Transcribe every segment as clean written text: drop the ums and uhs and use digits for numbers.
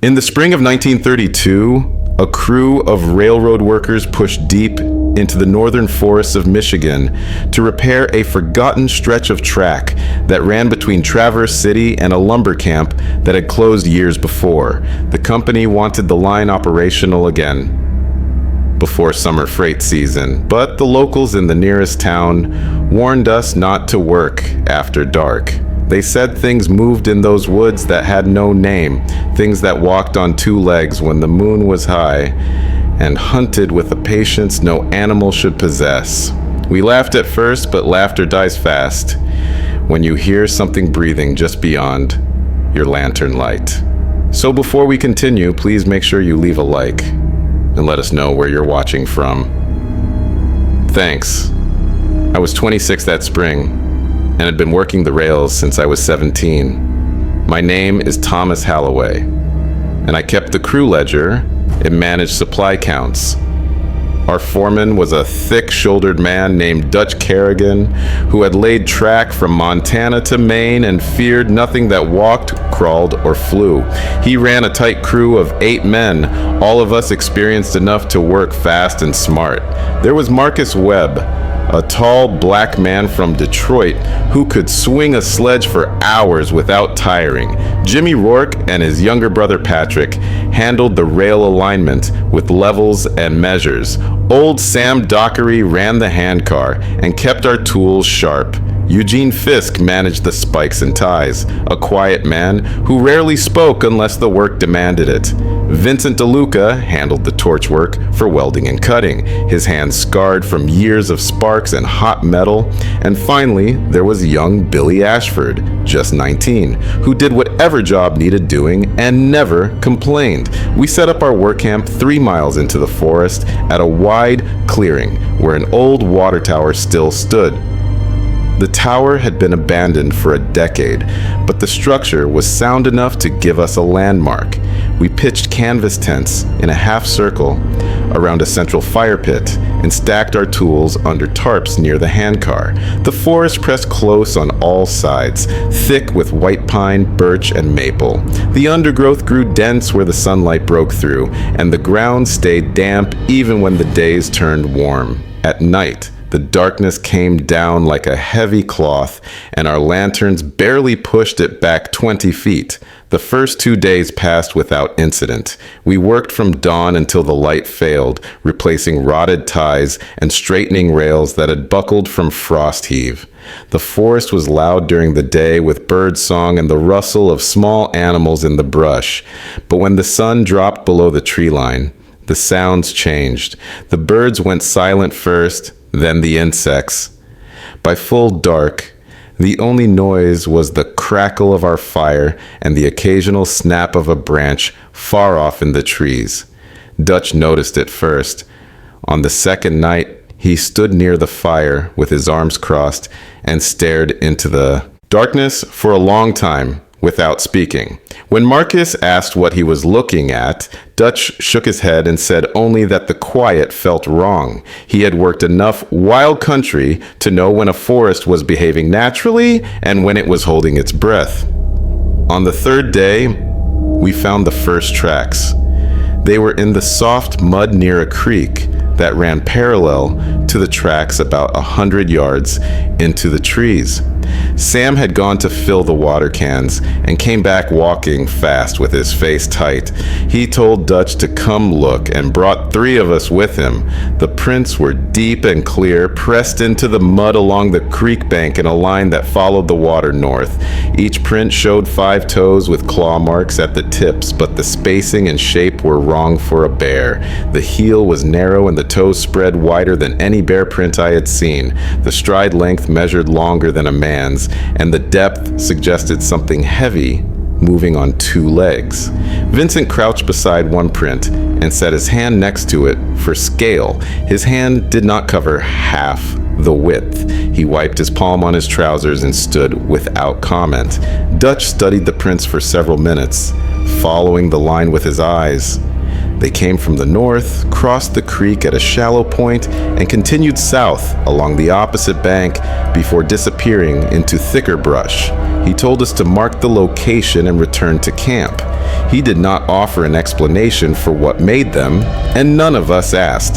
In the spring of 1932, a crew of railroad workers pushed deep into the northern forests of Michigan to repair a forgotten stretch of track that ran between Traverse City and a lumber camp that had closed years before. The company wanted the line operational again before summer freight season, but the locals in the nearest town warned us not to work after dark. They said things moved in those woods that had no name, things that walked on two legs when the moon was high, and hunted with a patience no animal should possess. We laughed at first, but laughter dies fast when you hear something breathing just beyond your lantern light. So before we continue, please make sure you leave a like and let us know where you're watching from. Thanks. I was 26 that spring and had been working the rails since I was 17. My name is Thomas Halloway, and I kept the crew ledger and managed supply counts. Our foreman was a thick-shouldered man named Dutch Kerrigan, who had laid track from Montana to Maine and feared nothing that walked, crawled, or flew. He ran a tight crew of 8 men, all of us experienced enough to work fast and smart. There was Marcus Webb, a tall black man from Detroit who could swing a sledge for hours without tiring. Jimmy Rourke and his younger brother Patrick handled the rail alignment with levels and measures. Old Sam Dockery ran the handcar and kept our tools sharp. Eugene Fisk managed the spikes and ties, a quiet man who rarely spoke unless the work demanded it. Vincent DeLuca handled the torch work for welding and cutting, his hands scarred from years of sparks and hot metal. And finally, there was young Billy Ashford, just 19, who did whatever job needed doing and never complained. We set up our work camp 3 miles into the forest at a wide clearing where an old water tower still stood. The tower had been abandoned for a decade, but the structure was sound enough to give us a landmark. We pitched canvas tents in a half circle around a central fire pit and stacked our tools under tarps near the handcar. The forest pressed close on all sides, thick with white pine, birch, and maple. The undergrowth grew dense where the sunlight broke through, and the ground stayed damp even when the days turned warm. At night, the darkness came down like a heavy cloth, and our lanterns barely pushed it back 20 feet. The first 2 days passed without incident. We worked from dawn until the light failed, replacing rotted ties and straightening rails that had buckled from frost heave. The forest was loud during the day with bird song and the rustle of small animals in the brush. But when the sun dropped below the tree line, the sounds changed. The birds went silent first, then the insects. By full dark, the only noise was the crackle of our fire and the occasional snap of a branch far off in the trees. Dutch noticed it first. On the second night, he stood near the fire with his arms crossed and stared into the darkness for a long time without speaking. When Marcus asked what he was looking at, Dutch shook his head and said only that the quiet felt wrong. He had worked enough wild country to know when a forest was behaving naturally and when it was holding its breath. On the third day, we found the first tracks. They were in the soft mud near a creek that ran parallel to the tracks about 100 yards into the trees. Sam had gone to fill the water cans and came back walking fast with his face tight. He told Dutch to come look and brought 3 of us with him. The prints were deep and clear, pressed into the mud along the creek bank in a line that followed the water north. Each print showed 5 toes with claw marks at the tips, but the spacing and shape were wrong for a bear. The heel was narrow and the toes spread wider than any bear print I had seen. The stride length measured longer than a man's, and the depth suggested something heavy moving on 2 legs. Vincent crouched beside one print and set his hand next to it for scale. His hand did not cover half the width. He wiped his palm on his trousers and stood without comment. Dutch studied the prints for several minutes, following the line with his eyes. They came from the north, crossed the creek at a shallow point, and continued south along the opposite bank before disappearing into thicker brush. He told us to mark the location and return to camp. He did not offer an explanation for what made them, and none of us asked.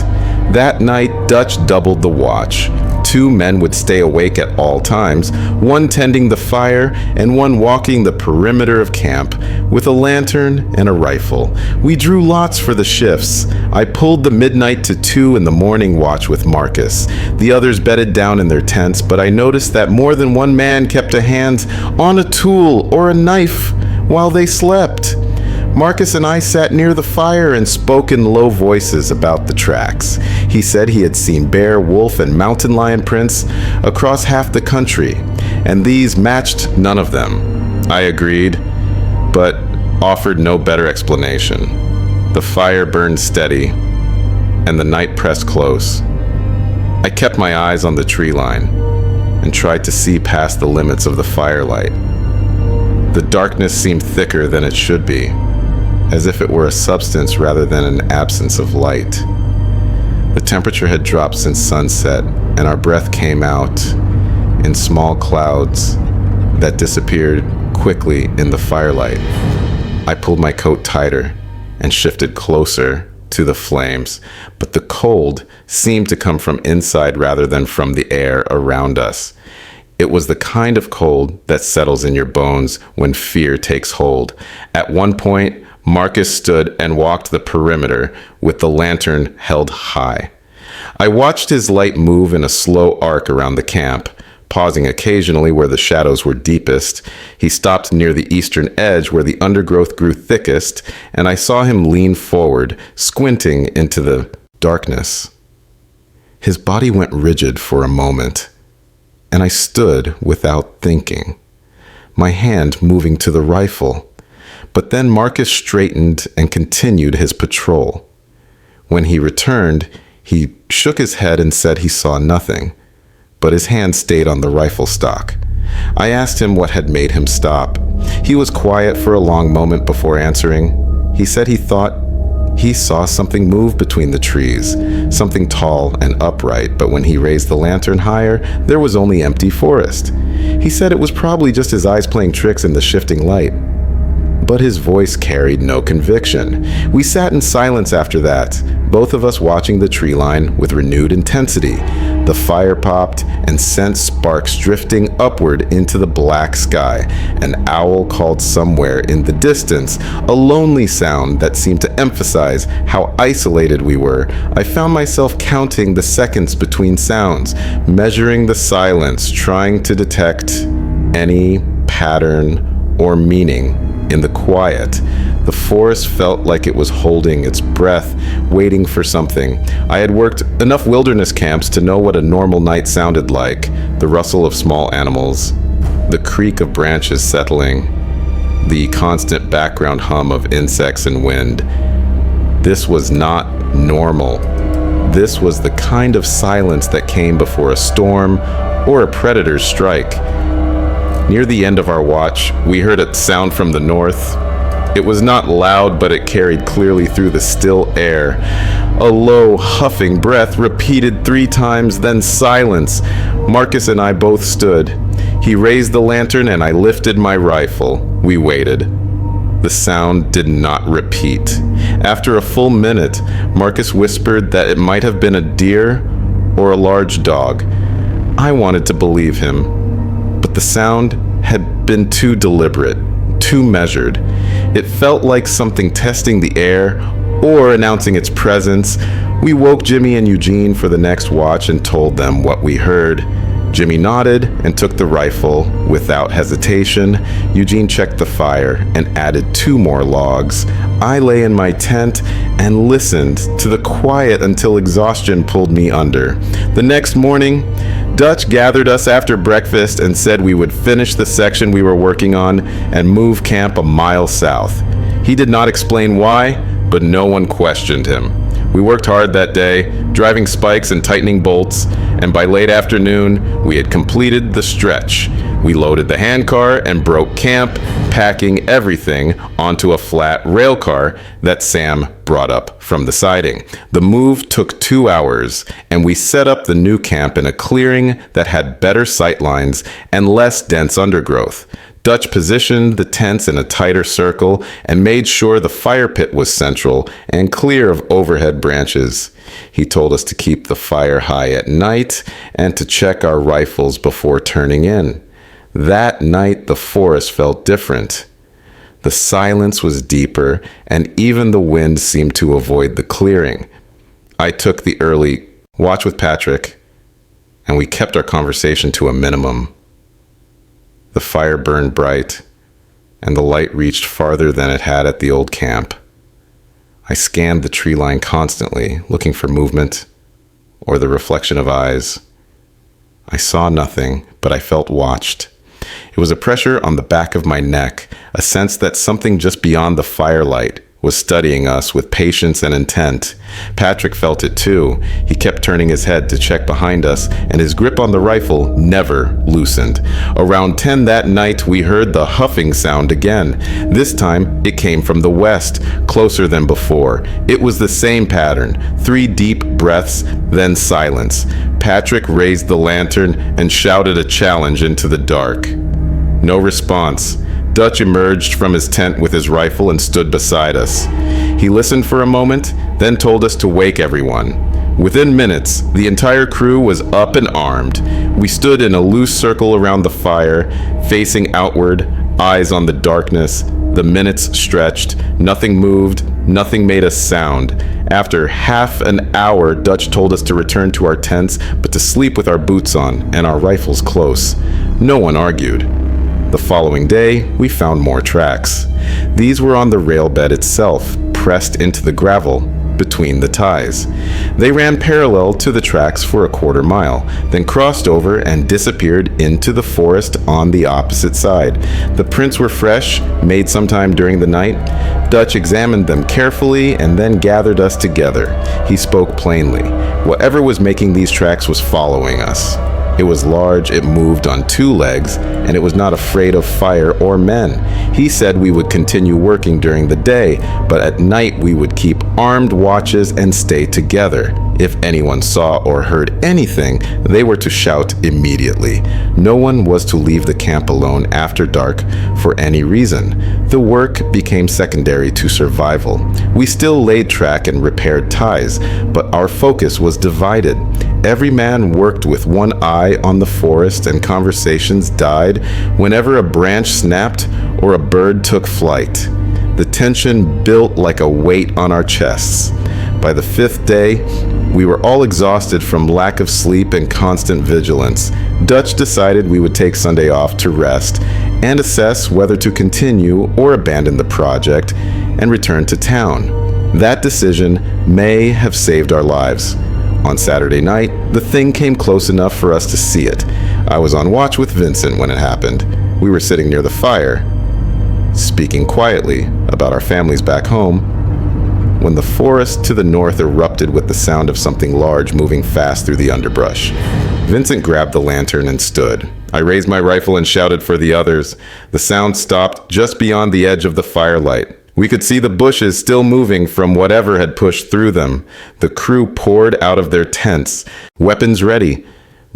That night, Dutch doubled the watch. 2 men would stay awake at all times, one tending the fire and one walking the perimeter of camp with a lantern and a rifle. We drew lots for the shifts. I pulled the midnight to 2 in the morning watch with Marcus. The others bedded down in their tents, but I noticed that more than one man kept a hand on a tool or a knife while they slept. Marcus and I sat near the fire and spoke in low voices about the tracks. He said he had seen bear, wolf, and mountain lion prints across half the country, and these matched none of them. I agreed, but offered no better explanation. The fire burned steady, and the night pressed close. I kept my eyes on the tree line and tried to see past the limits of the firelight. The darkness seemed thicker than it should be, as if it were a substance rather than an absence of light. The temperature had dropped since sunset, and our breath came out in small clouds that disappeared quickly in the firelight. I pulled my coat tighter and shifted closer to the flames, but the cold seemed to come from inside rather than from the air around us. It was the kind of cold that settles in your bones when fear takes hold. At one point, Marcus stood and walked the perimeter with the lantern held high. I watched his light move in a slow arc around the camp, pausing occasionally where the shadows were deepest. He stopped near the eastern edge where the undergrowth grew thickest, and I saw him lean forward, squinting into the darkness. His body went rigid for a moment, and I stood without thinking, my hand moving to the rifle. But then Marcus straightened and continued his patrol. When he returned, he shook his head and said he saw nothing, but his hand stayed on the rifle stock. I asked him what had made him stop. He was quiet for a long moment before answering. He said he thought he saw something move between the trees, something tall and upright, but when he raised the lantern higher, there was only empty forest. He said it was probably just his eyes playing tricks in the shifting light. But his voice carried no conviction. We sat in silence after that, both of us watching the tree line with renewed intensity. The fire popped and sent sparks drifting upward into the black sky. An owl called somewhere in the distance, a lonely sound that seemed to emphasize how isolated we were. I found myself counting the seconds between sounds, measuring the silence, trying to detect any pattern or meaning in the quiet. The forest felt like it was holding its breath, waiting for something. I had worked enough wilderness camps to know what a normal night sounded like. The rustle of small animals, the creak of branches settling, the constant background hum of insects and wind. This was not normal. This was the kind of silence that came before a storm or a predator's strike. Near the end of our watch, we heard a sound from the north. It was not loud, but it carried clearly through the still air. A low, huffing breath repeated 3 times, then silence. Marcus and I both stood. He raised the lantern and I lifted my rifle. We waited. The sound did not repeat. After a full minute, Marcus whispered that it might have been a deer or a large dog. I wanted to believe him, but the sound had been too deliberate, too measured. It felt like something testing the air or announcing its presence. We woke Jimmy and Eugene for the next watch and told them what we heard. Jimmy nodded and took the rifle without hesitation. Eugene checked the fire and added 2 more logs. I lay in my tent and listened to the quiet until exhaustion pulled me under. The next morning, Dutch gathered us after breakfast and said we would finish the section we were working on and move camp a mile south. He did not explain why, but no one questioned him. We worked hard that day, driving spikes and tightening bolts, and by late afternoon, we had completed the stretch. We loaded the handcar and broke camp, packing everything onto a flat rail car that Sam brought up from the siding. The move took 2 hours, and we set up the new camp in a clearing that had better sight lines and less dense undergrowth. Dutch positioned the tents in a tighter circle and made sure the fire pit was central and clear of overhead branches. He told us to keep the fire high at night and to check our rifles before turning in. That night, the forest felt different. The silence was deeper, and even the wind seemed to avoid the clearing. I took the early watch with Patrick, and we kept our conversation to a minimum. The fire burned bright, and the light reached farther than it had at the old camp. I scanned the tree line constantly, looking for movement or the reflection of eyes. I saw nothing, but I felt watched. It was a pressure on the back of my neck, a sense that something just beyond the firelight was studying us with patience and intent. Patrick felt it too. He kept turning his head to check behind us, and his grip on the rifle never loosened. Around 10 that night, we heard the huffing sound again. This time, it came from the west, closer than before. It was the same pattern, 3 deep breaths, then silence. Patrick raised the lantern and shouted a challenge into the dark. No response. Dutch emerged from his tent with his rifle and stood beside us. He listened for a moment, then told us to wake everyone. Within minutes, the entire crew was up and armed. We stood in a loose circle around the fire, facing outward, eyes on the darkness. The minutes stretched. Nothing moved. Nothing made a sound. After half an hour, Dutch told us to return to our tents, but to sleep with our boots on and our rifles close. No one argued. The following day, we found more tracks. These were on the rail bed itself, pressed into the gravel between the ties. They ran parallel to the tracks for a quarter mile, then crossed over and disappeared into the forest on the opposite side. The prints were fresh, made sometime during the night. Dutch examined them carefully and then gathered us together. He spoke plainly. Whatever was making these tracks was following us. It was large, it moved on 2 legs, and it was not afraid of fire or men. He said we would continue working during the day, but at night we would keep armed watches and stay together. If anyone saw or heard anything, they were to shout immediately. No one was to leave the camp alone after dark for any reason. The work became secondary to survival. We still laid track and repaired ties, but our focus was divided. Every man worked with one eye on the forest, and conversations died whenever a branch snapped or a bird took flight. The tension built like a weight on our chests. By the 5th day, we were all exhausted from lack of sleep and constant vigilance. Dutch decided we would take Sunday off to rest and assess whether to continue or abandon the project and return to town. That decision may have saved our lives. On Saturday night, the thing came close enough for us to see it. I was on watch with Vincent when it happened. We were sitting near the fire, speaking quietly about our families back home, when the forest to the north erupted with the sound of something large moving fast through the underbrush. Vincent grabbed the lantern and stood. I raised my rifle and shouted for the others. The sound stopped just beyond the edge of the firelight. We could see the bushes still moving from whatever had pushed through them. The crew poured out of their tents, weapons ready.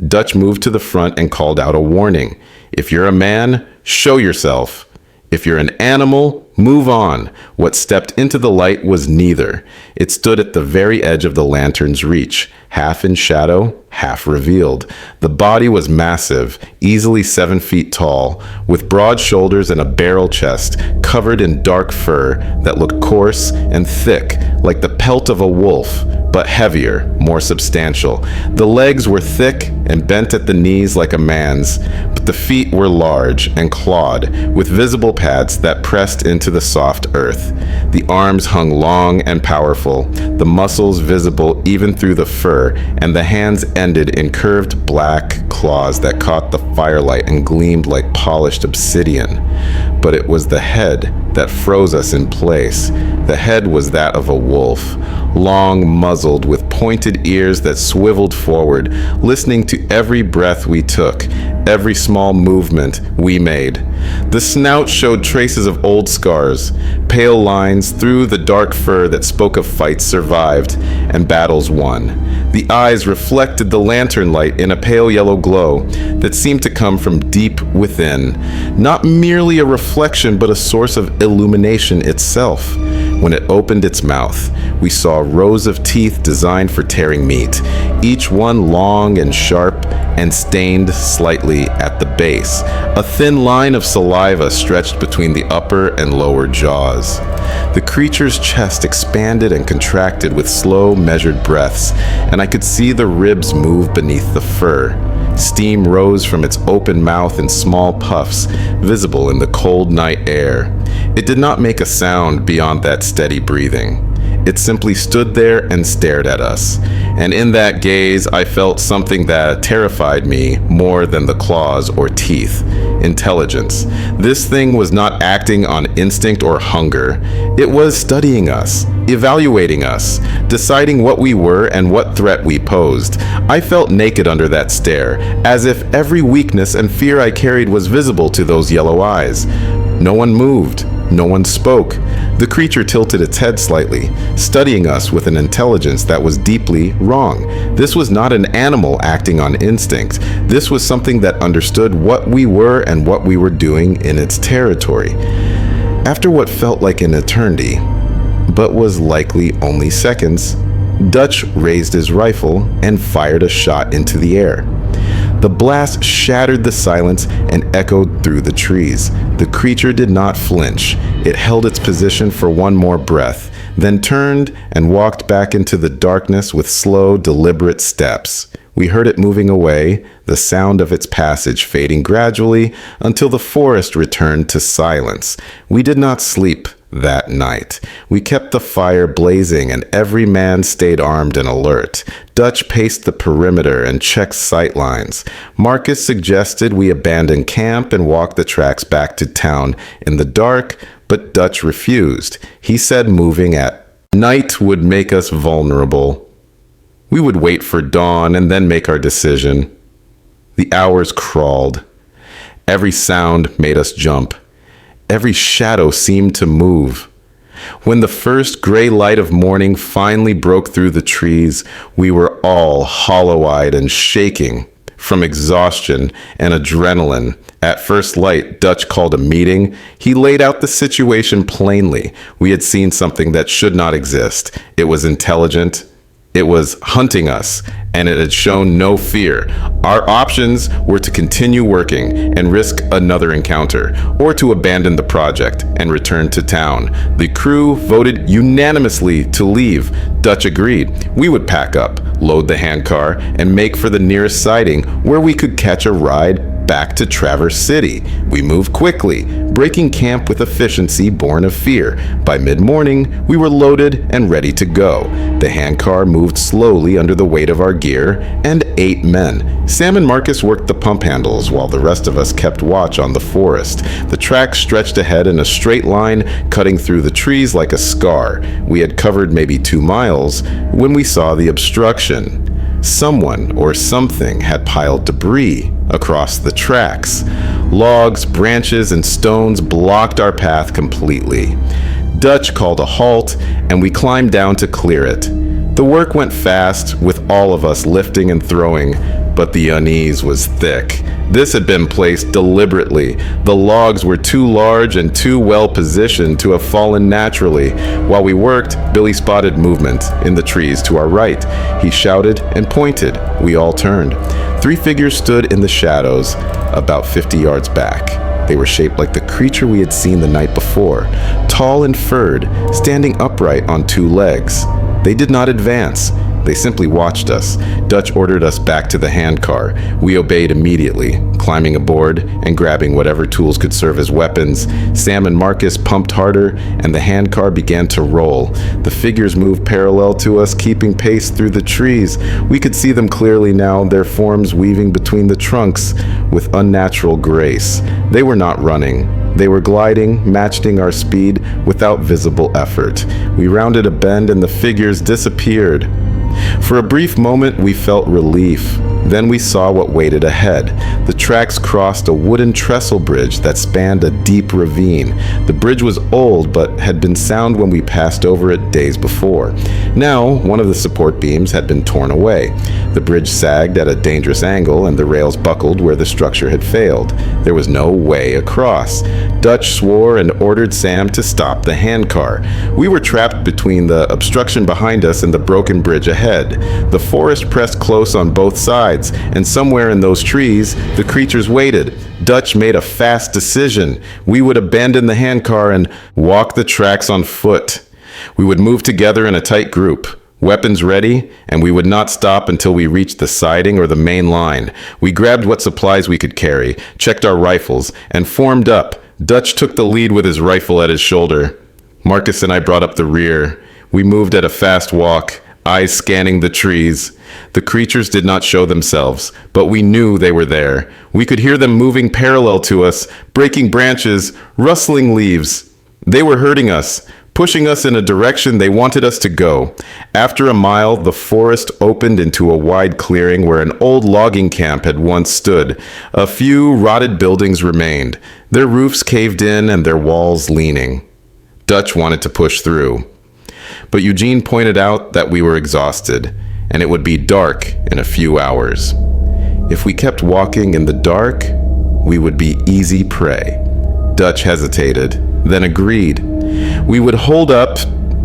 Dutch moved to the front and called out a warning. If you're a man, show yourself. If you're an animal, move on. What stepped into the light was neither. It stood at the very edge of the lantern's reach, half in shadow, half revealed. The body was massive, easily 7 feet tall, with broad shoulders and a barrel chest, covered in dark fur that looked coarse and thick, like the pelt of a wolf, but heavier, more substantial. The legs were thick and bent at the knees like a man's, but the feet were large and clawed, with visible pads that pressed into the soft earth. The arms hung long and powerful, the muscles visible even through the fur, and the hands ended in curved black claws that caught the firelight and gleamed like polished obsidian. But it was the head that froze us in place. The head was that of a wolf, long muzzled with pointed ears that swiveled forward, listening to every breath we took, every small movement we made. The snout showed traces of old scars, pale lines through the dark fur that spoke of fights survived and battles won. The eyes reflected the lantern light in a pale yellow glow that seemed to come from deep within, not merely a reflection but a source of illumination itself. When it opened its mouth, we saw rows of teeth designed for tearing meat, each one long and sharp and stained slightly at the base. A thin line of saliva stretched between the upper and lower jaws. The creature's chest expanded and contracted with slow, measured breaths, and I could see the ribs move beneath the fur. Steam rose from its open mouth in small puffs, visible in the cold night air. It did not make a sound beyond that steady breathing. It simply stood there and stared at us, and in that gaze I felt something that terrified me more than the claws or teeth: intelligence. This thing was not acting on instinct or hunger. It was studying us, evaluating us, deciding what we were and what threat we posed. I felt naked under that stare, as if every weakness and fear I carried was visible to those yellow eyes. No one moved. No one spoke. The creature tilted its head slightly, studying us with an intelligence that was deeply wrong. This was not an animal acting on instinct. This was something that understood what we were and what we were doing in its territory. After what felt like an eternity, but was likely only seconds, Dutch raised his rifle and fired a shot into the air. The blast shattered the silence and echoed through the trees. The creature did not flinch. It held its position for one more breath, then turned and walked back into the darkness with slow, deliberate steps. We heard it moving away, the sound of its passage fading gradually until the forest returned to silence. We did not sleep that night. We kept the fire blazing and every man stayed armed and alert. Dutch paced the perimeter and checked sight lines. Marcus suggested we abandon camp and walk the tracks back to town in the dark, but Dutch refused. He said moving at night would make us vulnerable. We would wait for dawn and then make our decision. The hours crawled. Every sound made us jump. Every shadow seemed to move. When the first gray light of morning finally broke through the trees, we were all hollow-eyed and shaking from exhaustion and adrenaline. At first light, Dutch called a meeting. He laid out the situation plainly. We had seen something that should not exist. It was intelligent. It was hunting us, and it had shown no fear. Our options were to continue working and risk another encounter, or to abandon the project and return to town. The crew voted unanimously to leave. Dutch agreed. We would pack up, load the handcar, and make for the nearest siding where we could catch a ride back to Traverse City. We moved quickly, breaking camp with efficiency born of fear. By mid-morning, we were loaded and ready to go. The handcar moved slowly under the weight of our gear and 8 men. Sam and Marcus worked the pump handles while the rest of us kept watch on the forest. The track stretched ahead in a straight line, cutting through the trees like a scar. We had covered maybe 2 miles when we saw the obstruction. Someone or something had piled debris across the tracks. Logs, branches, and stones blocked our path completely. Dutch called a halt, and we climbed down to clear it. The work went fast, with all of us lifting and throwing, but the unease was thick. This had been placed deliberately. The logs were too large and too well positioned to have fallen naturally. While we worked, Billy spotted movement in the trees to our right. He shouted and pointed. We all turned. 3 figures stood in the shadows, about 50 yards back. They were shaped like the creature we had seen the night before, tall and furred, standing upright on 2 legs. They did not advance. They simply watched us. Dutch ordered us back to the handcar. We obeyed immediately, climbing aboard and grabbing whatever tools could serve as weapons. Sam and Marcus pumped harder, and the handcar began to roll. The figures moved parallel to us, keeping pace through the trees. We could see them clearly now, their forms weaving between the trunks with unnatural grace. They were not running. They were gliding, matching our speed without visible effort. We rounded a bend and the figures disappeared. For a brief moment, we felt relief. Then we saw what waited ahead. The tracks crossed a wooden trestle bridge that spanned a deep ravine. The bridge was old, but had been sound when we passed over it days before. Now, one of the support beams had been torn away. The bridge sagged at a dangerous angle, and the rails buckled where the structure had failed. There was no way across. Dutch swore and ordered Sam to stop the handcar. We were trapped between the obstruction behind us and the broken bridge ahead. The forest pressed close on both sides, and somewhere in those trees, the creatures waited. Dutch made a fast decision. We would abandon the handcar and walk the tracks on foot. We would move together in a tight group, weapons ready, and we would not stop until we reached the siding or the main line. We grabbed what supplies we could carry, checked our rifles, and formed up. Dutch took the lead with his rifle at his shoulder. Marcus and I brought up the rear. We moved at a fast walk, eyes scanning the trees. The creatures did not show themselves, but we knew they were there. We could hear them moving parallel to us, breaking branches, rustling leaves. They were hurting us, pushing us in a direction they wanted us to go. After a mile, the forest opened into a wide clearing where an old logging camp had once stood. A few rotted buildings remained, their roofs caved in and their walls leaning. Dutch wanted to push through, but Eugene pointed out that we were exhausted, and it would be dark in a few hours. If we kept walking in the dark, we would be easy prey. Dutch hesitated, then agreed. We would hold up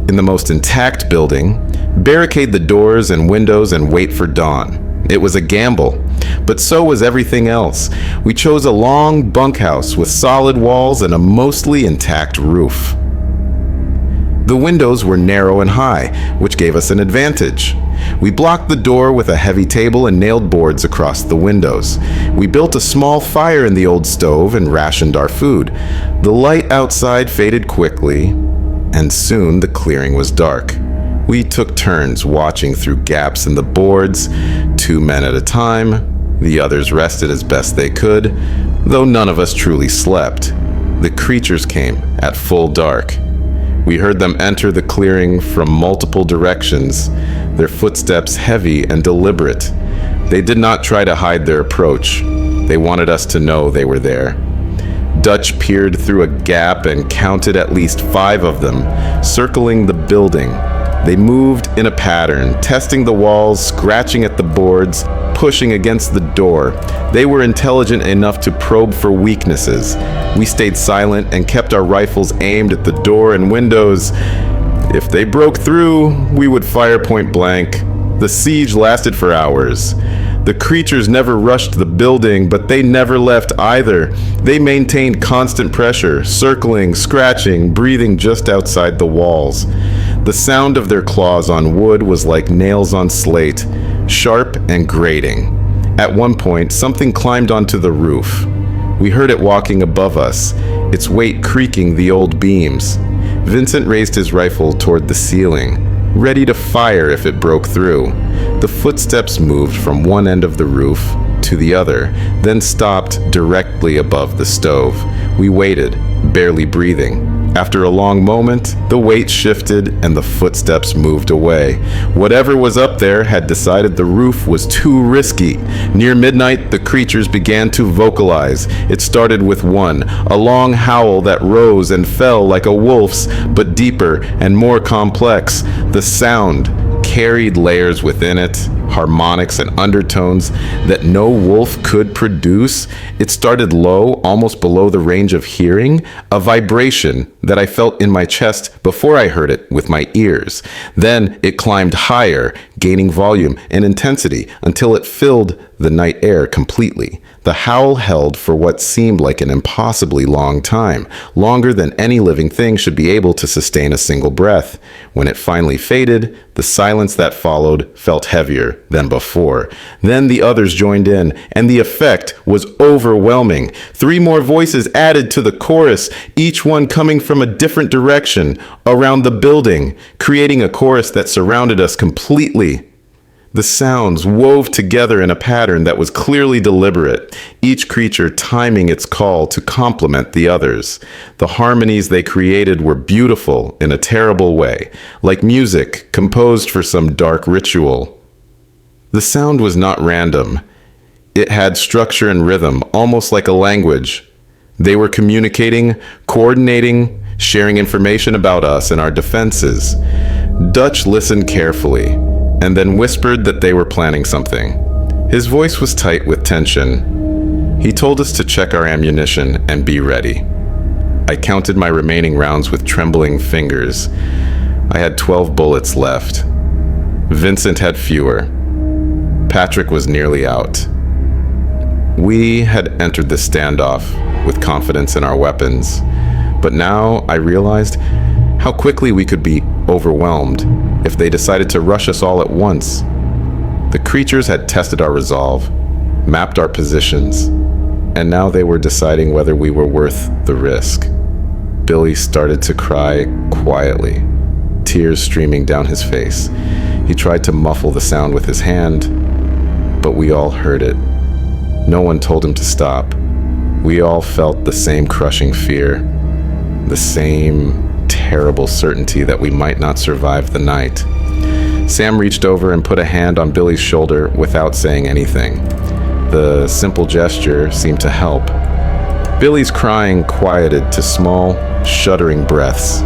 in the most intact building, barricade the doors and windows, and wait for dawn. It was a gamble, but so was everything else. We chose a long bunkhouse with solid walls and a mostly intact roof. The windows were narrow and high, which gave us an advantage. We blocked the door with a heavy table and nailed boards across the windows. We built a small fire in the old stove and rationed our food. The light outside faded quickly, and soon the clearing was dark. We took turns watching through gaps in the boards, 2 men at a time. The others rested as best they could, though none of us truly slept. The creatures came at full dark. We heard them enter the clearing from multiple directions, their footsteps heavy and deliberate. They did not try to hide their approach. They wanted us to know they were there. Dutch peered through a gap and counted at least 5 of them, circling the building. They moved in a pattern, testing the walls, scratching at the boards, pushing against the door. They were intelligent enough to probe for weaknesses. We stayed silent and kept our rifles aimed at the door and windows. If they broke through, we would fire point blank. The siege lasted for hours. The creatures never rushed the building, but they never left either. They maintained constant pressure, circling, scratching, breathing just outside the walls. The sound of their claws on wood was like nails on slate, sharp and grating. At one point, something climbed onto the roof. We heard it walking above us, its weight creaking the old beams. Vincent raised his rifle toward the ceiling, ready to fire if it broke through. The footsteps moved from one end of the roof to the other, then stopped directly above the stove. We waited, barely breathing. After a long moment, the weight shifted and the footsteps moved away. Whatever was up there had decided the roof was too risky. Near midnight, the creatures began to vocalize. It started with one, a long howl that rose and fell like a wolf's, but deeper and more complex. The sound carried layers within it, harmonics and undertones that no wolf could produce. It started low, almost below the range of hearing, a vibration that I felt in my chest before I heard it with my ears. Then it climbed higher, gaining volume and intensity until it filled the night air completely. The howl held for what seemed like an impossibly long time, longer than any living thing should be able to sustain a single breath. When it finally faded, the silence that followed felt heavier than before. Then the others joined in, and the effect was overwhelming. 3 more voices added to the chorus, each one coming from a different direction around the building, creating a chorus that surrounded us completely. The sounds wove together in a pattern that was clearly deliberate, each creature timing its call to complement the others. The harmonies they created were beautiful in a terrible way, like music composed for some dark ritual. The sound was not random. It had structure and rhythm, almost like a language. They were communicating, coordinating, sharing information about us and our defenses. Dutch listened carefully, and then whispered that they were planning something. His voice was tight with tension. He told us to check our ammunition and be ready. I counted my remaining rounds with trembling fingers. I had 12 bullets left. Vincent had fewer. Patrick was nearly out. We had entered the standoff with confidence in our weapons, but now I realized how quickly we could be overwhelmed if they decided to rush us all at once. The creatures had tested our resolve, mapped our positions, and now they were deciding whether we were worth the risk. Billy started to cry quietly, tears streaming down his face. He tried to muffle the sound with his hand, but we all heard it. No one told him to stop. We all felt the same crushing fear, the same terrible certainty that we might not survive the night. Sam reached over and put a hand on Billy's shoulder without saying anything. The simple gesture seemed to help. Billy's crying quieted to small, shuddering breaths.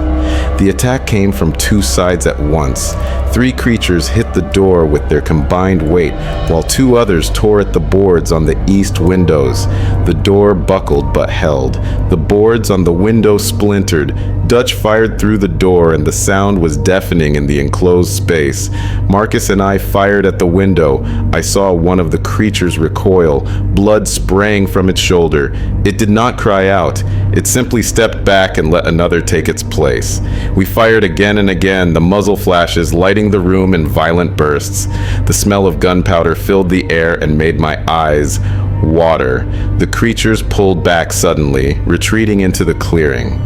The attack came from 2 sides at once. 3 creatures hit the door with their combined weight, while 2 others tore at the boards on the east windows. The door buckled but held. The boards on the window splintered. Dutch fired through the door, and the sound was deafening in the enclosed space. Marcus and I fired at the window. I saw one of the creatures recoil, blood spraying from its shoulder. It did not cry out. It simply stepped back and let another take its place. We fired again and again, the muzzle flashes lighting the room in violent bursts. The smell of gunpowder filled the air and made my eyes water. The creatures pulled back suddenly, retreating into the clearing.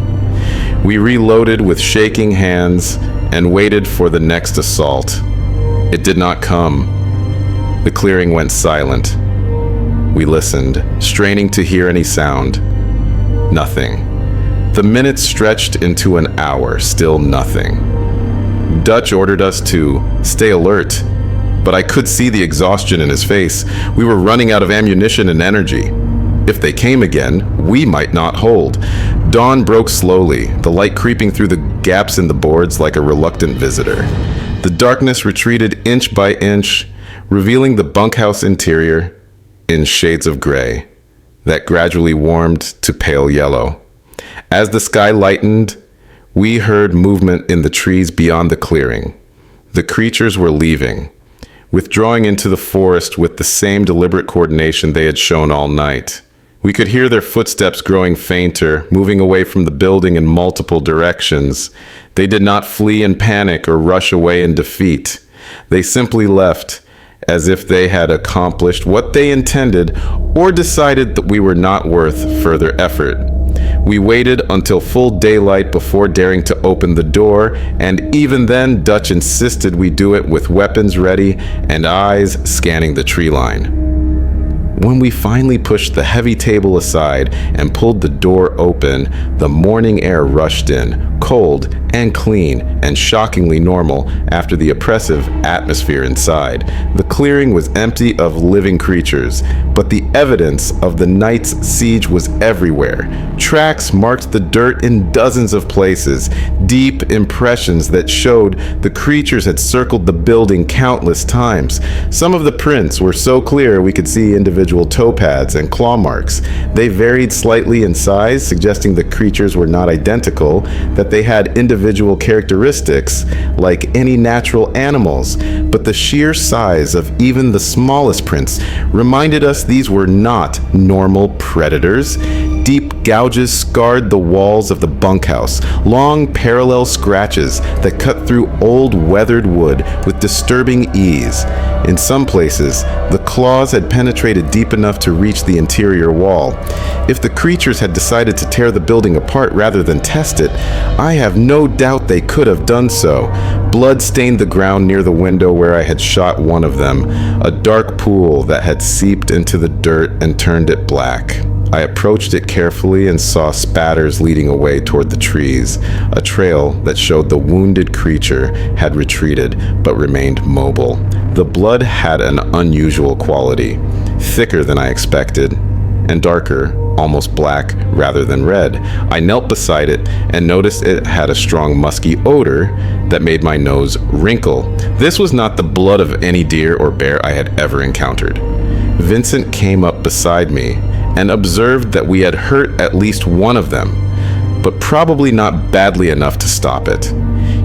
We reloaded with shaking hands and waited for the next assault. It did not come. The clearing went silent. We listened, straining to hear any sound. Nothing. The minutes stretched into an hour, still nothing. Dutch ordered us to stay alert, but I could see the exhaustion in his face. We were running out of ammunition and energy. If they came again, we might not hold. Dawn broke slowly, the light creeping through the gaps in the boards like a reluctant visitor. The darkness retreated inch by inch, revealing the bunkhouse interior in shades of gray that gradually warmed to pale yellow. As the sky lightened, we heard movement in the trees beyond the clearing. The creatures were leaving, withdrawing into the forest with the same deliberate coordination they had shown all night. We could hear their footsteps growing fainter, moving away from the building in multiple directions. They did not flee in panic or rush away in defeat. They simply left, as if they had accomplished what they intended or decided that we were not worth further effort. We waited until full daylight before daring to open the door, and even then Dutch insisted we do it with weapons ready and eyes scanning the tree line. When we finally pushed the heavy table aside and pulled the door open, the morning air rushed in, cold and clean and shockingly normal after the oppressive atmosphere inside. The clearing was empty of living creatures, but the evidence of the night's siege was everywhere. Tracks marked the dirt in dozens of places, deep impressions that showed the creatures had circled the building countless times. Some of the prints were so clear we could see individual toe pads and claw marks. They varied slightly in size, suggesting the creatures were not identical, that they had individual individual characteristics like any natural animals, but the sheer size of even the smallest prints reminded us these were not normal predators. Deep gouges scarred the walls of the bunkhouse, long parallel scratches that cut through old weathered wood with disturbing ease. In some places, the claws had penetrated deep enough to reach the interior wall. If the creatures had decided to tear the building apart rather than test it, I have no doubt they could have done so. Blood stained the ground near the window where I had shot one of them, a dark pool that had seeped into the dirt and turned it black. I approached it carefully and saw spatters leading away toward the trees, a trail that showed the wounded creature had retreated but remained mobile. The blood had an unusual quality, thicker than I expected, and darker, almost black rather than red. I knelt beside it and noticed it had a strong musky odor that made my nose wrinkle. This was not the blood of any deer or bear I had ever encountered. Vincent came up beside me and observed that we had hurt at least one of them, but probably not badly enough to stop it.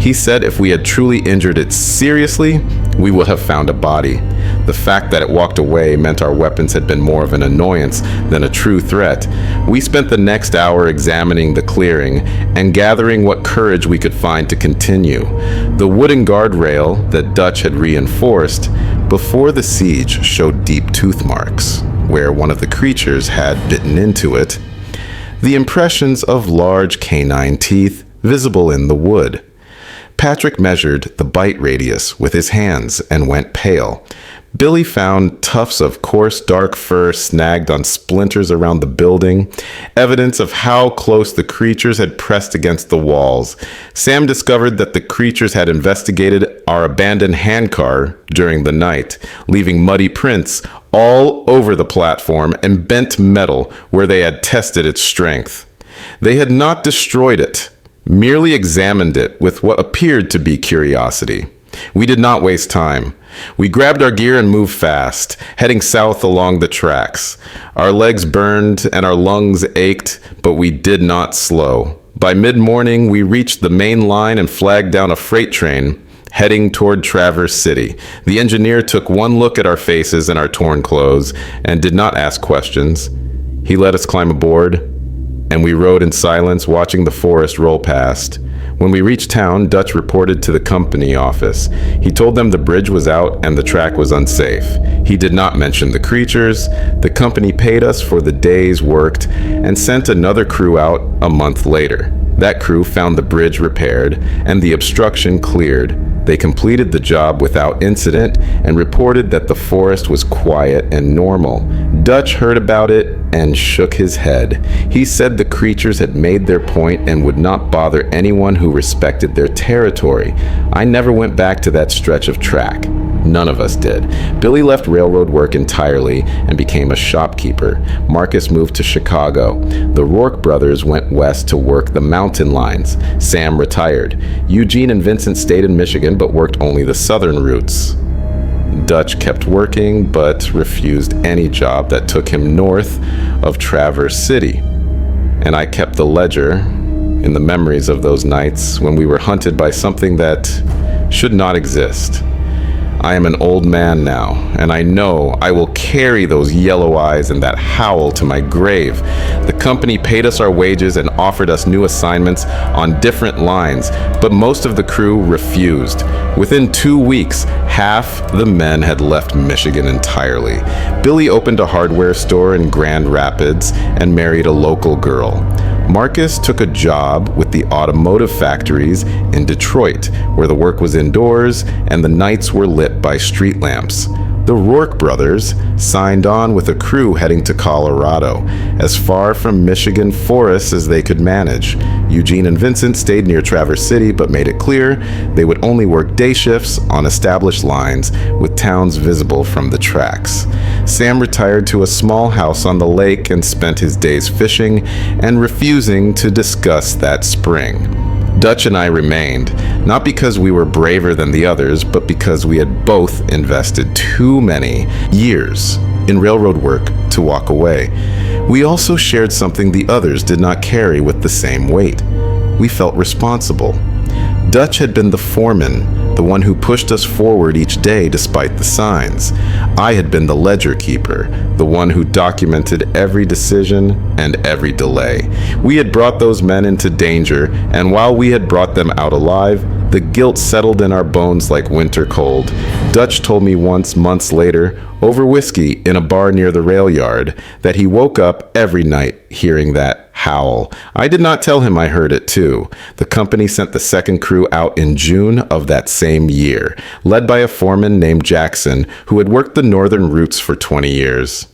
He said if we had truly injured it seriously, we would have found a body. The fact that it walked away meant our weapons had been more of an annoyance than a true threat. We spent the next hour examining the clearing and gathering what courage we could find to continue. The wooden guardrail that Dutch had reinforced before the siege showed deep tooth marks, where one of the creatures had bitten into it, the impressions of large canine teeth visible in the wood. Patrick measured the bite radius with his hands and went pale. Billy found tufts of coarse dark fur snagged on splinters around the building, evidence of how close the creatures had pressed against the walls. Sam discovered that the creatures had investigated our abandoned handcar during the night, leaving muddy prints all over the platform and bent metal where they had tested its strength. They had not destroyed it, merely examined it with what appeared to be curiosity. We did not waste time. We grabbed our gear and moved fast, heading south along the tracks. Our legs burned and our lungs ached, but we did not slow. By mid-morning, we reached the main line and flagged down a freight train heading toward Traverse City. The engineer took one look at our faces and our torn clothes and did not ask questions. He let us climb aboard, and we rode in silence, watching the forest roll past. When we reached town, Dutch reported to the company office. He told them the bridge was out and the track was unsafe. He did not mention the creatures. The company paid us for the days worked and sent another crew out a month later. That crew found the bridge repaired and the obstruction cleared. They completed the job without incident and reported that the forest was quiet and normal. Dutch heard about it and shook his head. He said the creatures had made their point and would not bother anyone who respected their territory. I never went back to that stretch of track. None of us did. Billy left railroad work entirely and became a shopkeeper. Marcus moved to Chicago. The Rourke brothers went west to work the mountain lines. Sam retired. Eugene and Vincent stayed in Michigan but worked only the southern routes. Dutch kept working but refused any job that took him north of Traverse City. And I kept the ledger in the memories of those nights when we were hunted by something that should not exist. I am an old man now, and I know I will carry those yellow eyes and that howl to my grave. The company paid us our wages and offered us new assignments on different lines, but most of the crew refused. Within 2 weeks, half the men had left Michigan entirely. Billy opened a hardware store in Grand Rapids and married a local girl. Marcus took a job with the automotive factories in Detroit, where the work was indoors and the nights were lit by street lamps. The Rourke brothers signed on with a crew heading to Colorado, as far from Michigan forests as they could manage. Eugene and Vincent stayed near Traverse City, but made it clear they would only work day shifts on established lines with towns visible from the tracks. Sam retired to a small house on the lake and spent his days fishing and refusing to discuss that spring. Dutch and I remained, not because we were braver than the others, but because we had both invested too many years in railroad work to walk away. We also shared something the others did not carry with the same weight. We felt responsible. Dutch had been the foreman, the one who pushed us forward each day despite the signs. I had been the ledger keeper, the one who documented every decision and every delay. We had brought those men into danger, and while we had brought them out alive, the guilt settled in our bones like winter cold. Dutch told me once, months later, over whiskey in a bar near the rail yard, that he woke up every night hearing that howl. I did not tell him I heard it too. The company sent the second crew out in June of that same year, led by a foreman named Jackson, who had worked the northern routes for 20 years.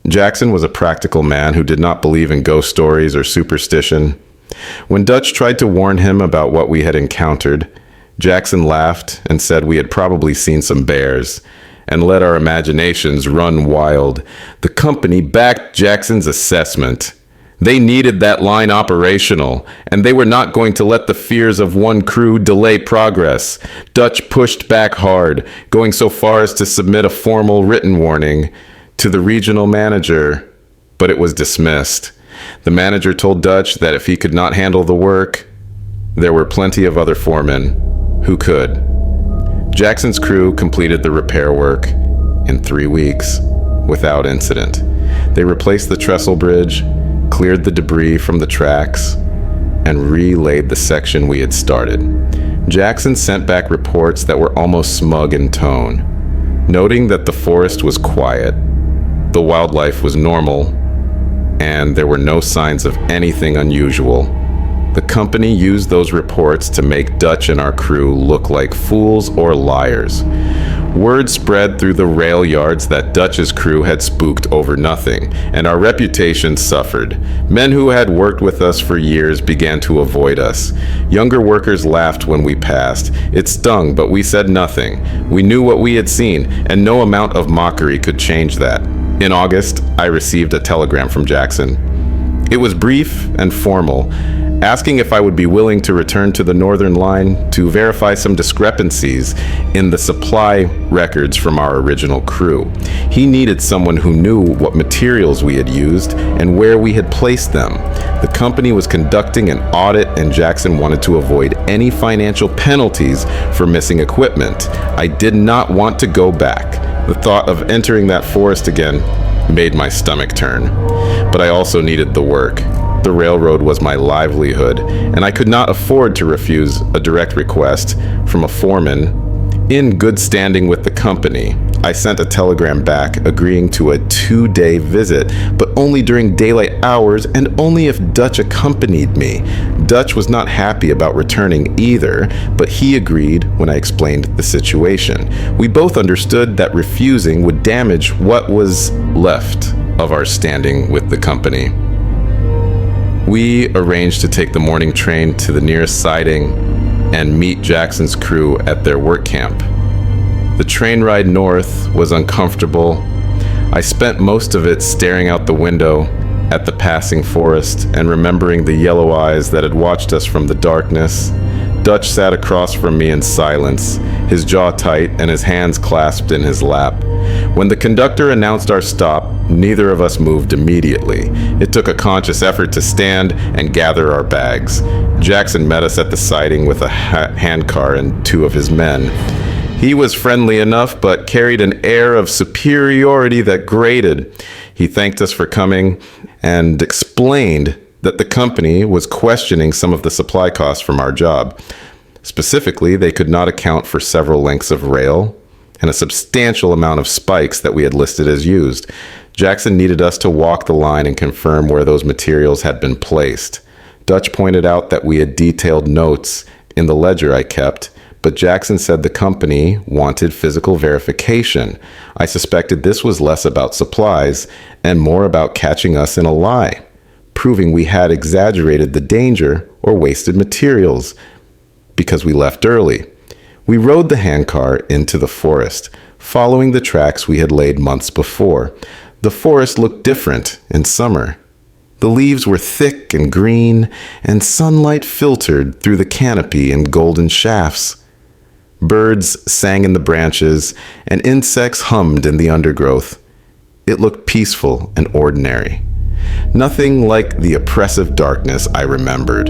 Jackson was a practical man who did not believe in ghost stories or superstition. When Dutch tried to warn him about what we had encountered, Jackson laughed and said we had probably seen some bears, and let our imaginations run wild. The company backed Jackson's assessment. They needed that line operational, and they were not going to let the fears of one crew delay progress. Dutch pushed back hard, going so far as to submit a formal written warning to the regional manager, but it was dismissed. The manager told Dutch that if he could not handle the work, there were plenty of other foremen who could. Jackson's crew completed the repair work in 3 weeks without incident. They replaced the trestle bridge, cleared the debris from the tracks, and relaid the section we had started. Jackson sent back reports that were almost smug in tone, noting that the forest was quiet, the wildlife was normal, and there were no signs of anything unusual. The company used those reports to make Dutch and our crew look like fools or liars. Word spread through the rail yards that Dutch's crew had spooked over nothing, and our reputation suffered. Men who had worked with us for years began to avoid us. Younger workers laughed when we passed. It stung, but we said nothing. We knew what we had seen, and no amount of mockery could change that. In August, I received a telegram from Jackson. It was brief and formal, asking if I would be willing to return to the Northern Line to verify some discrepancies in the supply records from our original crew. He needed someone who knew what materials we had used and where we had placed them. The company was conducting an audit, and Jackson wanted to avoid any financial penalties for missing equipment. I did not want to go back. The thought of entering that forest again made my stomach turn. But I also needed the work. The railroad was my livelihood, and I could not afford to refuse a direct request from a foreman in good standing with the company. I sent a telegram back agreeing to a 2-day visit, but only during daylight hours and only if Dutch accompanied me. Dutch was not happy about returning either, but he agreed when I explained the situation. We both understood that refusing would damage what was left of our standing with the company. We arranged to take the morning train to the nearest siding and meet Jackson's crew at their work camp. The train ride north was uncomfortable. I spent most of it staring out the window at the passing forest and remembering the yellow eyes that had watched us from the darkness. Dutch sat across from me in silence, his jaw tight and his hands clasped in his lap. When the conductor announced our stop, neither of us moved immediately. It took a conscious effort to stand and gather our bags. Jackson met us at the siding with a handcar and 2 of his men. He was friendly enough, but carried an air of superiority that grated. He thanked us for coming and explained that the company was questioning some of the supply costs from our job. Specifically, they could not account for several lengths of rail and a substantial amount of spikes that we had listed as used. Jackson needed us to walk the line and confirm where those materials had been placed. Dutch pointed out that we had detailed notes in the ledger I kept, but Jackson said the company wanted physical verification. I suspected this was less about supplies and more about catching us in a lie, proving we had exaggerated the danger or wasted materials because we left early. We rode the handcar into the forest, following the tracks we had laid months before. The forest looked different in summer. The leaves were thick and green, and sunlight filtered through the canopy in golden shafts. Birds sang in the branches, and insects hummed in the undergrowth. It looked peaceful and ordinary. Nothing like the oppressive darkness I remembered.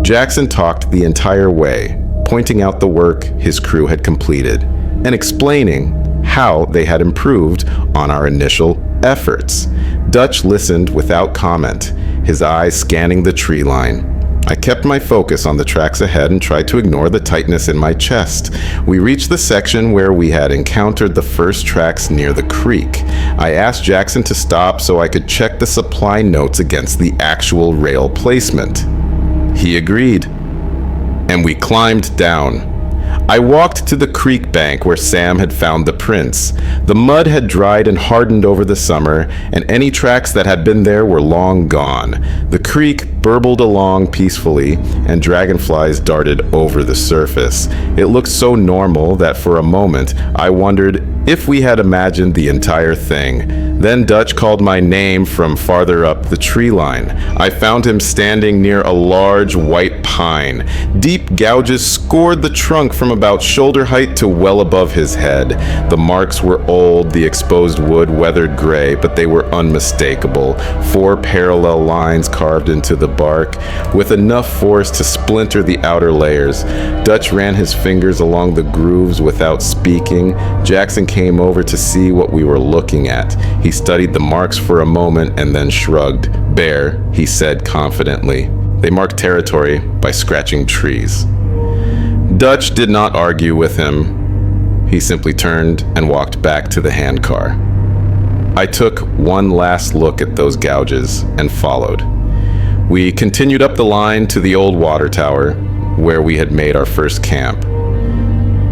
Jackson talked the entire way, pointing out the work his crew had completed and explaining how they had improved on our initial efforts. Dutch listened without comment, his eyes scanning the tree line. I kept my focus on the tracks ahead and tried to ignore the tightness in my chest. We reached the section where we had encountered the first tracks near the creek. I asked Jackson to stop so I could check the supply notes against the actual rail placement. He agreed, and we climbed down. I walked to the creek bank where Sam had found the prints. The mud had dried and hardened over the summer, and any tracks that had been there were long gone. The creek burbled along peacefully, and dragonflies darted over the surface. It looked so normal that for a moment I wondered if we had imagined the entire thing. Then Dutch called my name from farther up the tree line. I found him standing near a large white pine. Deep gouges scored the trunk from about shoulder height to well above his head. The marks were old, the exposed wood weathered gray, but they were unmistakable. 4 parallel lines carved into the bark, with enough force to splinter the outer layers. Dutch ran his fingers along the grooves without speaking. Jackson came over to see what we were looking at. He studied the marks for a moment and then shrugged. "Bear," he said confidently. "They mark territory by scratching trees." Dutch did not argue with him. He simply turned and walked back to the handcar. I took one last look at those gouges and followed. We continued up the line to the old water tower, where we had made our first camp.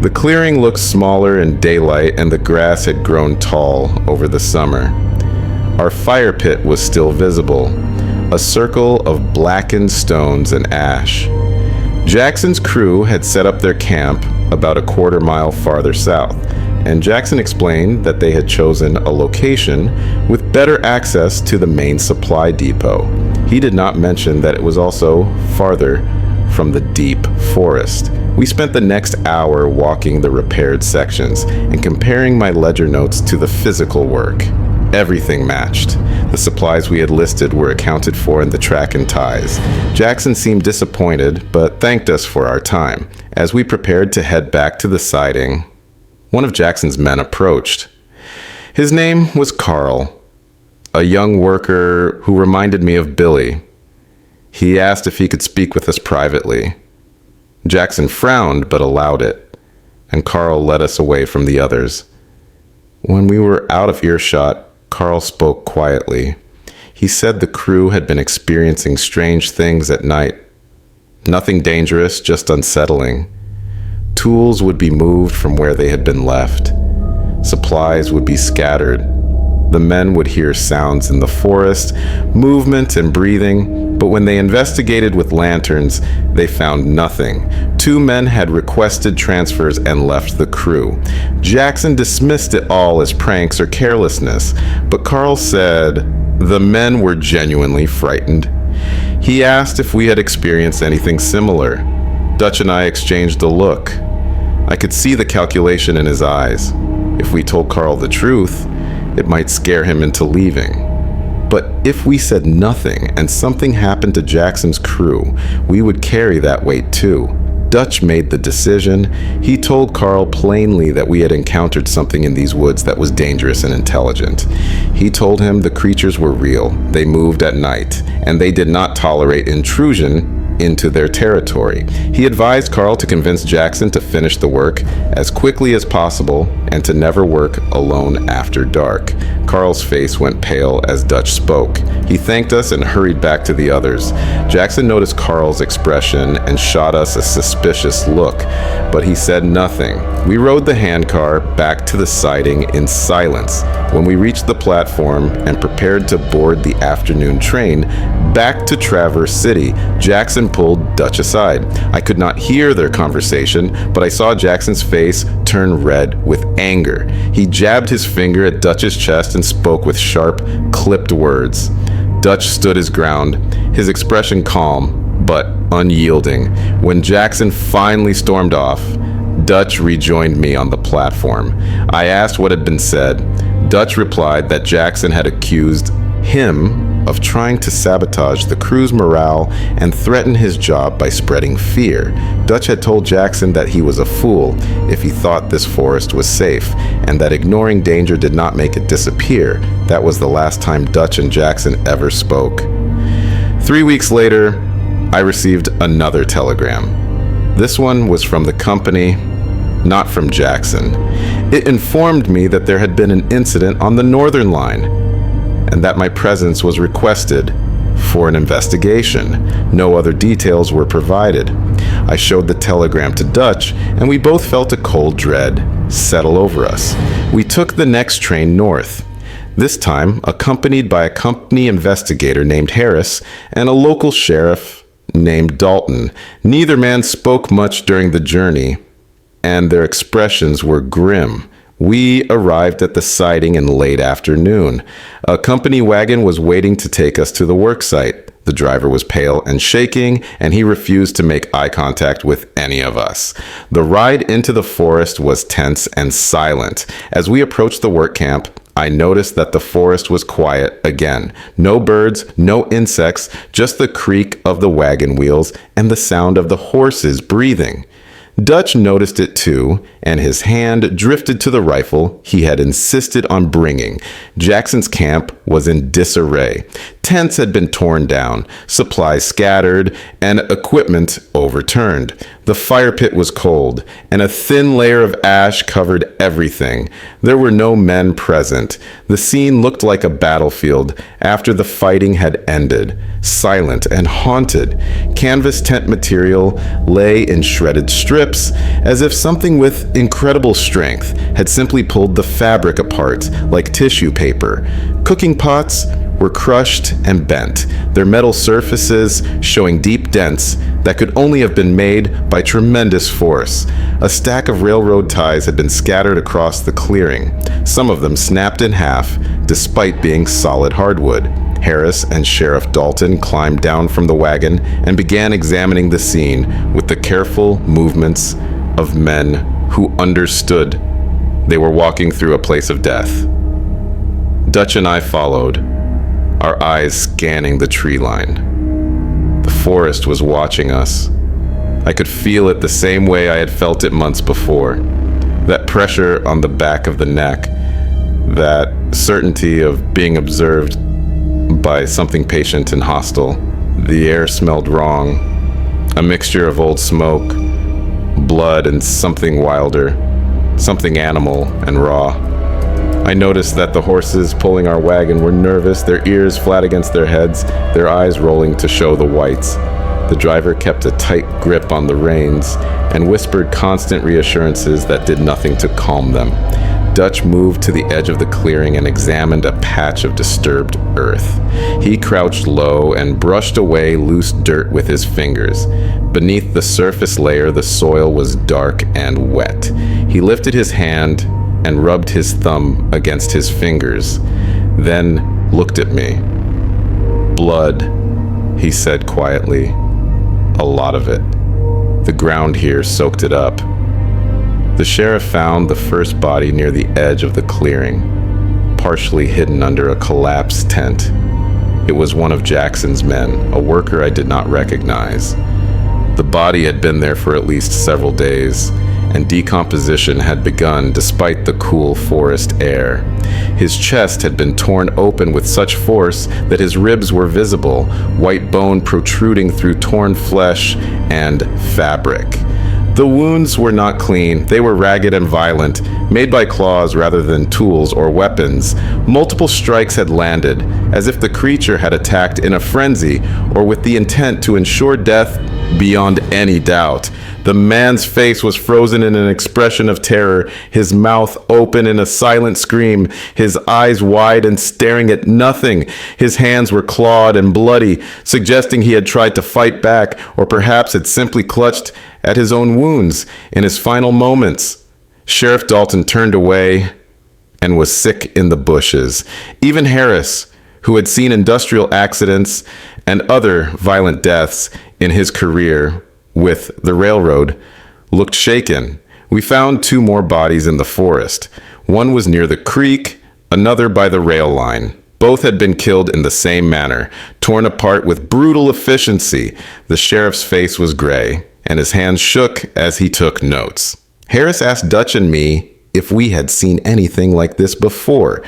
The clearing looked smaller in daylight, and the grass had grown tall over the summer. Our fire pit was still visible, a circle of blackened stones and ash. Jackson's crew had set up their camp about a quarter-mile farther south, and Jackson explained that they had chosen a location with better access to the main supply depot. He did not mention that it was also farther from the deep forest. We spent the next hour walking the repaired sections and comparing my ledger notes to the physical work. Everything matched. The supplies we had listed were accounted for in the track and ties. Jackson seemed disappointed, but thanked us for our time. As we prepared to head back to the siding, one of Jackson's men approached. His name was Carl, a young worker who reminded me of Billy. He asked if he could speak with us privately. Jackson frowned but allowed it, and Carl led us away from the others. When we were out of earshot, Carl spoke quietly. He said the crew had been experiencing strange things at night. Nothing dangerous, just unsettling. Tools would be moved from where they had been left. Supplies would be scattered. The men would hear sounds in the forest, movement and breathing, but when they investigated with lanterns, they found nothing. 2 men had requested transfers and left the crew. Jackson dismissed it all as pranks or carelessness, but Carl said the men were genuinely frightened. He asked if we had experienced anything similar. Dutch and I exchanged a look. I could see the calculation in his eyes. If we told Carl the truth, it might scare him into leaving. But if we said nothing and something happened to Jackson's crew, we would carry that weight too. Dutch made the decision. He told Carl plainly that we had encountered something in these woods that was dangerous and intelligent. He told him the creatures were real, they moved at night, and they did not tolerate intrusion into their territory. He advised Carl to convince Jackson to finish the work as quickly as possible and to never work alone after dark. Carl's face went pale as Dutch spoke. He thanked us and hurried back to the others. Jackson noticed Carl's expression and shot us a suspicious look, but he said nothing. We rode the handcar back to the siding in silence. When we reached the platform and prepared to board the afternoon train back to Traverse City, Jackson pulled Dutch aside. I could not hear their conversation, but I saw Jackson's face turn red with anger. He jabbed his finger at Dutch's chest and spoke with sharp, clipped words. Dutch stood his ground, his expression calm but unyielding. When Jackson finally stormed off, Dutch rejoined me on the platform. I asked what had been said. Dutch replied that Jackson had accused him of trying to sabotage the crew's morale and threaten his job by spreading fear. Dutch had told Jackson that he was a fool if he thought this forest was safe, and that ignoring danger did not make it disappear. That was the last time Dutch and Jackson ever spoke. 3 weeks later, I received another telegram. This one was from the company, not from Jackson. It informed me that there had been an incident on the Northern Line, and that my presence was requested for an investigation. No other details were provided. I showed the telegram to Dutch, and we both felt a cold dread settle over us. We took the next train north, this time accompanied by a company investigator named Harris and a local sheriff named Dalton. Neither man spoke much during the journey, and their expressions were grim. We arrived at the siding in late afternoon. A company wagon was waiting to take us to the work site. The driver was pale and shaking, and he refused to make eye contact with any of us. The ride into the forest was tense and silent. As we approached the work camp, I noticed that the forest was quiet again. No birds, no insects, just the creak of the wagon wheels and the sound of the horses breathing. Dutch noticed it too, and his hand drifted to the rifle he had insisted on bringing. Jackson's camp was in disarray. Tents had been torn down, supplies scattered, and equipment overturned. The fire pit was cold, and a thin layer of ash covered everything. There were no men present. The scene looked like a battlefield after the fighting had ended, silent and haunted. Canvas tent material lay in shredded strips, as if something with incredible strength had simply pulled the fabric apart like tissue paper. Cooking pots were crushed and bent, their metal surfaces showing deep dents that could only have been made by tremendous force. A stack of railroad ties had been scattered across the clearing, some of them snapped in half despite being solid hardwood. Harris and Sheriff Dalton climbed down from the wagon and began examining the scene with the careful movements of men who understood they were walking through a place of death. Dutch and I followed, our eyes scanning the tree line. The forest was watching us. I could feel it the same way I had felt it months before. That pressure on the back of the neck, that certainty of being observed by something patient and hostile. The air smelled wrong, a mixture of old smoke, blood, and something wilder, something animal and raw. I noticed that the horses pulling our wagon were nervous, their ears flat against their heads, their eyes rolling to show the whites. The driver kept a tight grip on the reins and whispered constant reassurances that did nothing to calm them. Dutch moved to the edge of the clearing and examined a patch of disturbed earth. He crouched low and brushed away loose dirt with his fingers. Beneath the surface layer, the soil was dark and wet. He lifted his hand and rubbed his thumb against his fingers, then looked at me. "Blood," he said quietly. "A lot of it. The ground here soaked it up." The sheriff found the first body near the edge of the clearing, partially hidden under a collapsed tent. It was one of Jackson's men, a worker I did not recognize. The body had been there for at least several days, and decomposition had begun despite the cool forest air. His chest had been torn open with such force that his ribs were visible, white bone protruding through torn flesh and fabric. The wounds were not clean. They were ragged and violent, made by claws rather than tools or weapons. Multiple strikes had landed, as if the creature had attacked in a frenzy or with the intent to ensure death beyond any doubt. The man's face was frozen in an expression of terror, his mouth open in a silent scream, his eyes wide and staring at nothing. His hands were clawed and bloody, suggesting he had tried to fight back, or perhaps had simply clutched at his own wounds in his final moments. Sheriff Dalton turned away and was sick in the bushes. Even Harris, who had seen industrial accidents and other violent deaths in his career with the railroad, looked shaken. We found 2 more bodies in the forest. One was near the creek, another by the rail line. Both had been killed in the same manner, torn apart with brutal efficiency. The sheriff's face was gray, and his hands shook as he took notes. Harris asked Dutch and me if we had seen anything like this before.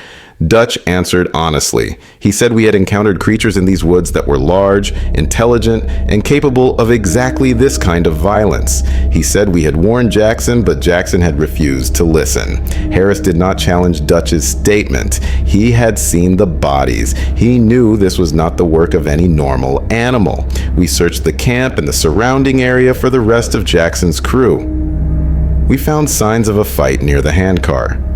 Dutch answered honestly. He said we had encountered creatures in these woods that were large, intelligent, and capable of exactly this kind of violence. He said we had warned Jackson, but Jackson had refused to listen. Harris did not challenge Dutch's statement. He had seen the bodies. He knew this was not the work of any normal animal. We searched the camp and the surrounding area for the rest of Jackson's crew. We found signs of a fight near the handcar.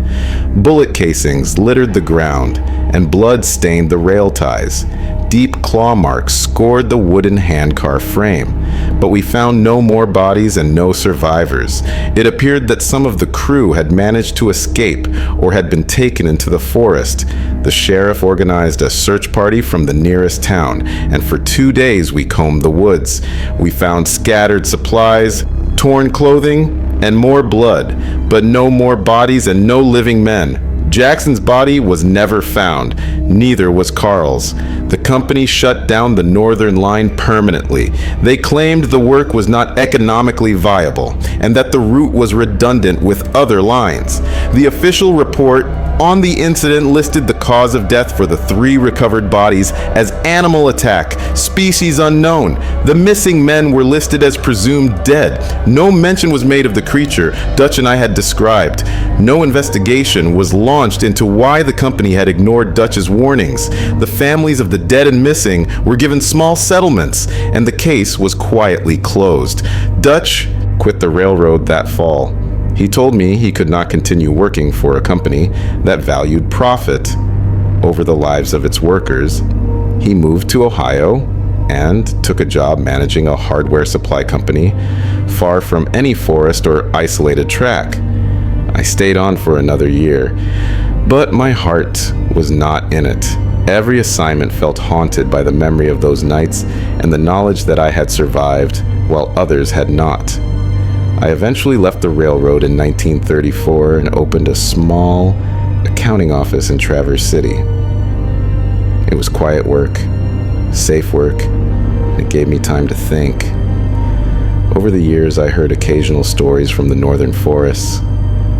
Bullet casings littered the ground, and blood stained the rail ties. Deep claw marks scored the wooden handcar frame, but we found no more bodies and no survivors. It appeared that some of the crew had managed to escape or had been taken into the forest. The sheriff organized a search party from the nearest town, and for 2 days we combed the woods. We found scattered supplies, torn clothing, and more blood, but no more bodies and no living men. Jackson's body was never found. Neither was Carl's. The company shut down the northern line permanently. They claimed the work was not economically viable and that the route was redundant with other lines. The official report on the incident listed the cause of death for the 3 recovered bodies as animal attack, species unknown. The missing men were listed as presumed dead. No mention was made of the creature Dutch and I had described. No investigation was launched into why the company had ignored Dutch's warnings. The families of the dead and missing were given small settlements, and the case was quietly closed. Dutch quit the railroad that fall. He told me he could not continue working for a company that valued profit over the lives of its workers. He moved to Ohio and took a job managing a hardware supply company far from any forest or isolated track. I stayed on for another year, but my heart was not in it. Every assignment felt haunted by the memory of those nights and the knowledge that I had survived while others had not. I eventually left the railroad in 1934 and opened a small accounting office in Traverse City. It was quiet work, safe work, and it gave me time to think. Over the years, I heard occasional stories from the northern forests,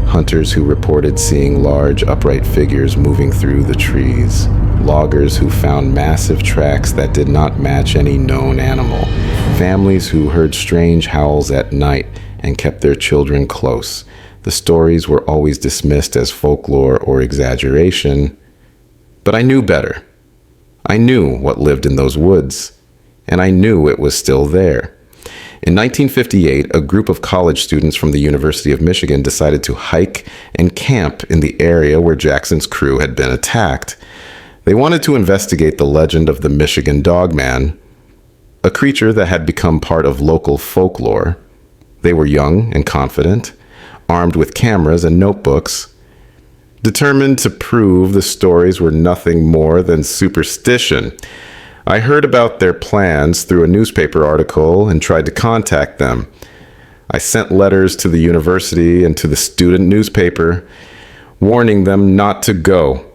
hunters who reported seeing large upright figures moving through the trees, loggers who found massive tracks that did not match any known animal, families who heard strange howls at night and kept their children close. The stories were always dismissed as folklore or exaggeration, but I knew better. I knew what lived in those woods, and I knew it was still there. In 1958, a group of college students from the University of Michigan decided to hike and camp in the area where Jackson's crew had been attacked. They wanted to investigate the legend of the Michigan Dogman, a creature that had become part of local folklore. They were young and confident, armed with cameras and notebooks, determined to prove the stories were nothing more than superstition. I heard about their plans through a newspaper article and tried to contact them. I sent letters to the university and to the student newspaper, warning them not to go.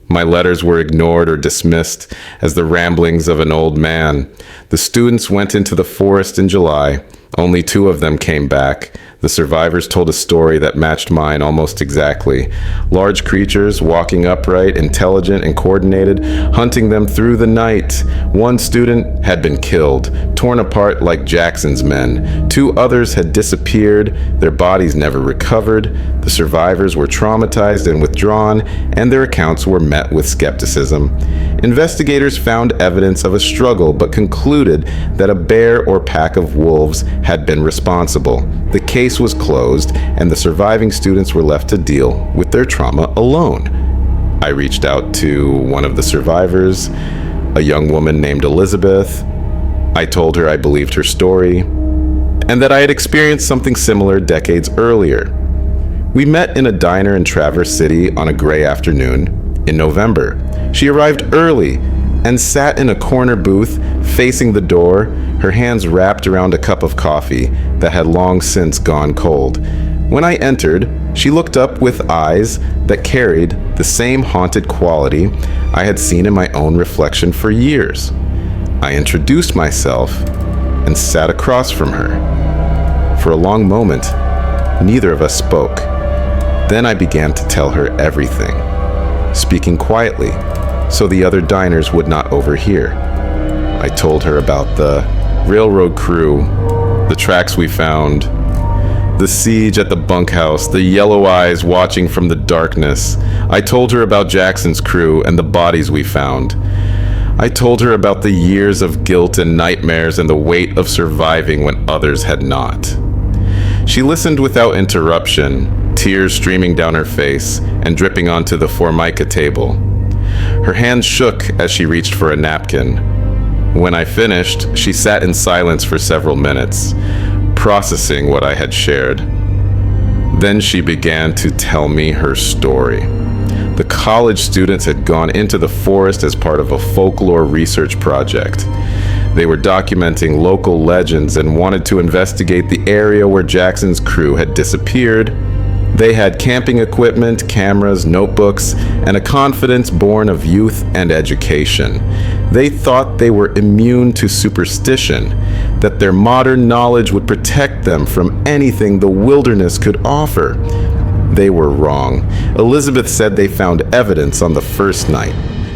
My letters were ignored or dismissed as the ramblings of an old man. The students went into the forest in July. Only 2 of them came back. The survivors told a story that matched mine almost exactly. Large creatures, walking upright, intelligent and coordinated, hunting them through the night. 1 student had been killed, torn apart like Jackson's men. 2 others had disappeared, their bodies never recovered. The survivors were traumatized and withdrawn, and their accounts were met with skepticism. Investigators found evidence of a struggle, but concluded that a bear or pack of wolves had been responsible. The case was closed, and the surviving students were left to deal with their trauma alone. I reached out to one of the survivors, a young woman named Elizabeth. I told her I believed her story, and that I had experienced something similar decades earlier. We met in a diner in Traverse City on a gray afternoon in November. She arrived early and sat in a corner booth facing the door, her hands wrapped around a cup of coffee that had long since gone cold. When I entered, she looked up with eyes that carried the same haunted quality I had seen in my own reflection for years. I introduced myself and sat across from her. For a long moment, neither of us spoke. Then I began to tell her everything, speaking quietly so the other diners would not overhear. I told her about the railroad crew, the tracks we found, the siege at the bunkhouse, the yellow eyes watching from the darkness. I told her about Jackson's crew and the bodies we found. I told her about the years of guilt and nightmares and the weight of surviving when others had not. She listened without interruption, tears streaming down her face and dripping onto the formica table. Her hands shook as she reached for a napkin. When I finished, she sat in silence for several minutes, processing what I had shared. Then she began to tell me her story. The college students had gone into the forest as part of a folklore research project. They were documenting local legends and wanted to investigate the area where Jackson's crew had disappeared. They had camping equipment, cameras, notebooks, and a confidence born of youth and education. They thought they were immune to superstition, that their modern knowledge would protect them from anything the wilderness could offer. They were wrong. Elizabeth said they found evidence on the first night.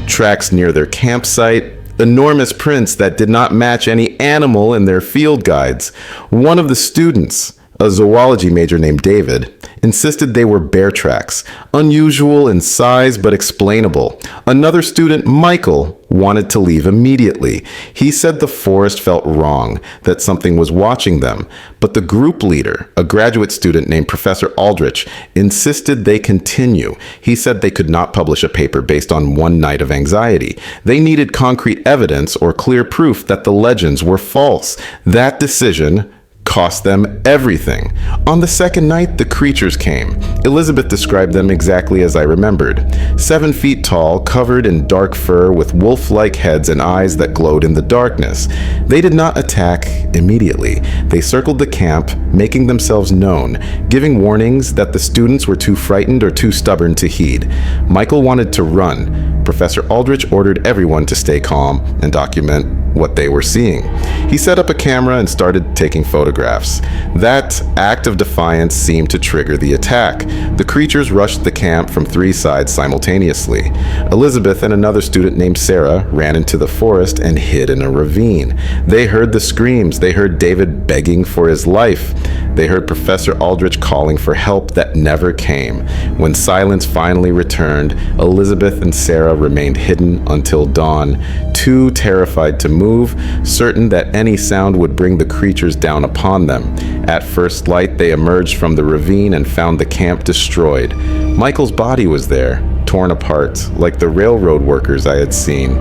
Tracks near their campsite, enormous prints that did not match any animal in their field guides. One of the students, a zoology major named David, insisted they were bear tracks, unusual in size but explainable. Another student, Michael, wanted to leave immediately. He said the forest felt wrong, that something was watching them. But the group leader, a graduate student named Professor Aldrich, insisted they continue. He said they could not publish a paper based on one night of anxiety. They needed concrete evidence or clear proof that the legends were false. That decision cost them everything. On the second night, the creatures came. Elizabeth described them exactly as I remembered. 7 feet tall, covered in dark fur with wolf-like heads and eyes that glowed in the darkness. They did not attack immediately. They circled the camp, making themselves known, giving warnings that the students were too frightened or too stubborn to heed. Michael wanted to run. Professor Aldrich ordered everyone to stay calm and document what they were seeing. He set up a camera and started taking photographs. That act of defiance seemed to trigger the attack. The creatures rushed the camp from 3 sides simultaneously. Elizabeth and another student named Sarah ran into the forest and hid in a ravine. They heard the screams. They heard David begging for his life. They heard Professor Aldrich calling for help that never came. When silence finally returned, Elizabeth and Sarah remained hidden until dawn, too terrified to move, certain that any sound would bring the creatures down upon them. At first light, they emerged from the ravine and found the camp destroyed. Michael's body was there, torn apart, like the railroad workers I had seen.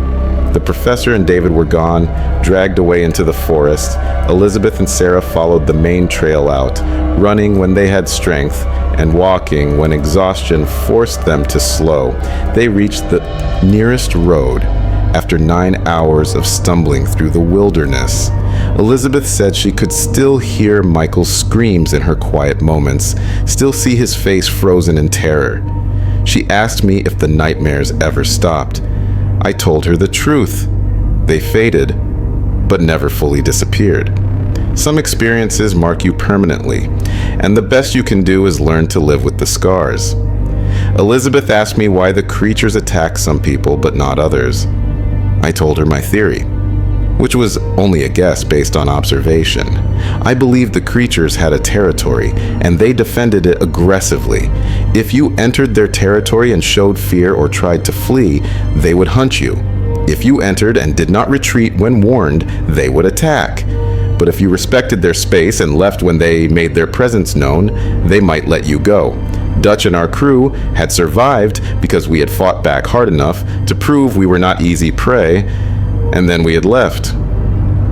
The professor and David were gone, dragged away into the forest. Elizabeth and Sarah followed the main trail out, running when they had strength and walking when exhaustion forced them to slow. They reached the nearest road after 9 hours of stumbling through the wilderness. Elizabeth said she could still hear Michael's screams in her quiet moments, still see his face frozen in terror. She asked me if the nightmares ever stopped. I told her the truth. They faded, but never fully disappeared. Some experiences mark you permanently, and the best you can do is learn to live with the scars. Elizabeth asked me why the creatures attack some people but not others. I told her my theory, which was only a guess based on observation. I believed the creatures had a territory, and they defended it aggressively. If you entered their territory and showed fear or tried to flee, they would hunt you. If you entered and did not retreat when warned, they would attack. But if you respected their space and left when they made their presence known, they might let you go. Dutch and our crew had survived because we had fought back hard enough to prove we were not easy prey, and then we had left.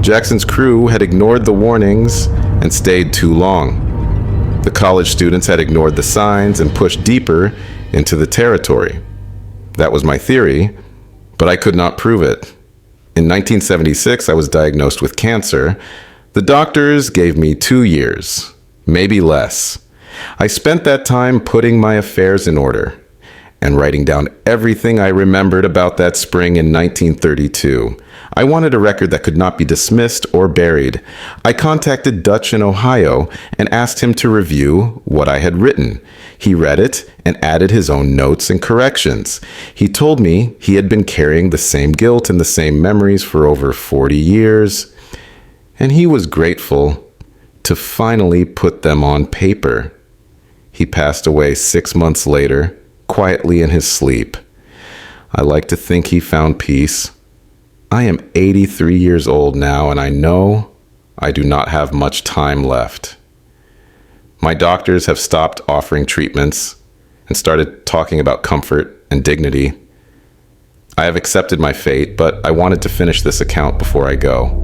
Jackson's crew had ignored the warnings and stayed too long. The college students had ignored the signs and pushed deeper into the territory. That was my theory, but I could not prove it. In 1976, I was diagnosed with cancer. The doctors gave me 2 years, maybe less. I spent that time putting my affairs in order and writing down everything I remembered about that spring in 1932. I wanted a record that could not be dismissed or buried. I contacted Dutch in Ohio and asked him to review what I had written. He read it and added his own notes and corrections. He told me he had been carrying the same guilt and the same memories for over 40 years, and he was grateful to finally put them on paper. He passed away 6 months later, quietly in his sleep. I like to think he found peace. I am 83 years old now, and I know I do not have much time left. My doctors have stopped offering treatments and started talking about comfort and dignity. I have accepted my fate, but I wanted to finish this account before I go.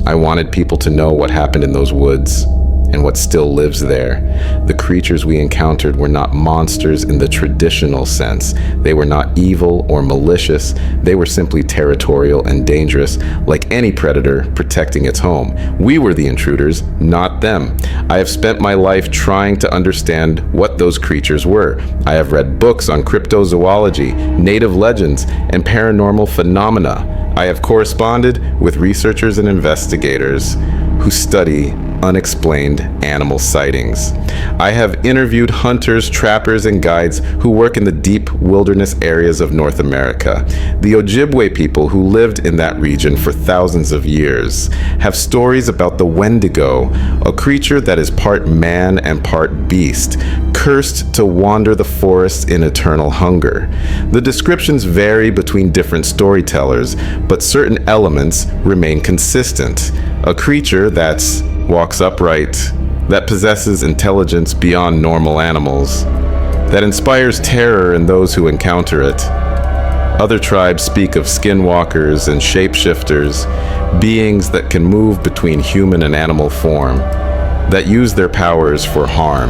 I wanted people to know what happened in those woods and what still lives there. The creatures we encountered were not monsters in the traditional sense. They were not evil or malicious. They were simply territorial and dangerous, like any predator protecting its home. We were the intruders, not them. I have spent my life trying to understand what those creatures were. I have read books on cryptozoology, native legends, and paranormal phenomena. I have corresponded with researchers and investigators who study unexplained animal sightings. I have interviewed hunters, trappers, and guides who work in the deep wilderness areas of North America. The Ojibwe people who lived in that region for thousands of years have stories about the Wendigo, a creature that is part man and part beast, cursed to wander the forests in eternal hunger. The descriptions vary between different storytellers, but certain elements remain consistent. A creature that walks upright, that possesses intelligence beyond normal animals, that inspires terror in those who encounter it. Other tribes speak of skinwalkers and shapeshifters, beings that can move between human and animal form, that use their powers for harm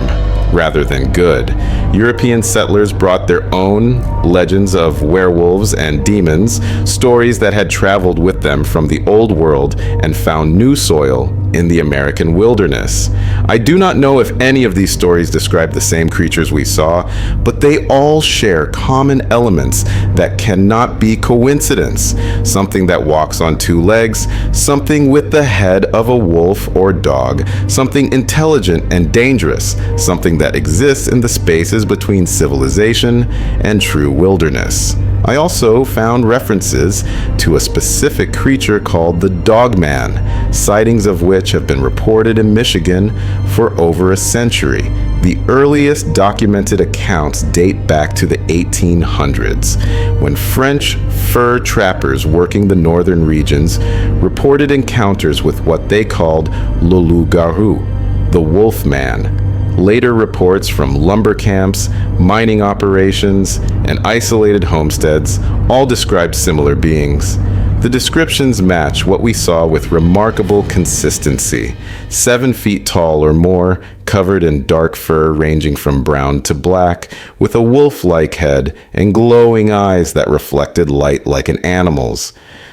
rather than good. European settlers brought their own legends of werewolves and demons, stories that had traveled with them from the old world and found new soil in the American wilderness. I do not know if any of these stories describe the same creatures we saw, but they all share common elements that cannot be coincidence. Something that walks on two legs, something with the head of a wolf or dog, something intelligent and dangerous, something that exists in the spaces between civilization and true wilderness. I also found references to a specific creature called the Dogman, sightings of which have been reported in Michigan for over a century. The earliest documented accounts date back to the 1800s, when French fur trappers working the northern regions reported encounters with what they called le loup-garou, the wolf man. Later reports from lumber camps, mining operations, and isolated homesteads all described similar beings. The descriptions match what we saw with remarkable consistency. 7 feet tall or more, covered in dark fur ranging from brown to black, with a wolf-like head and glowing eyes that reflected light like an animal's.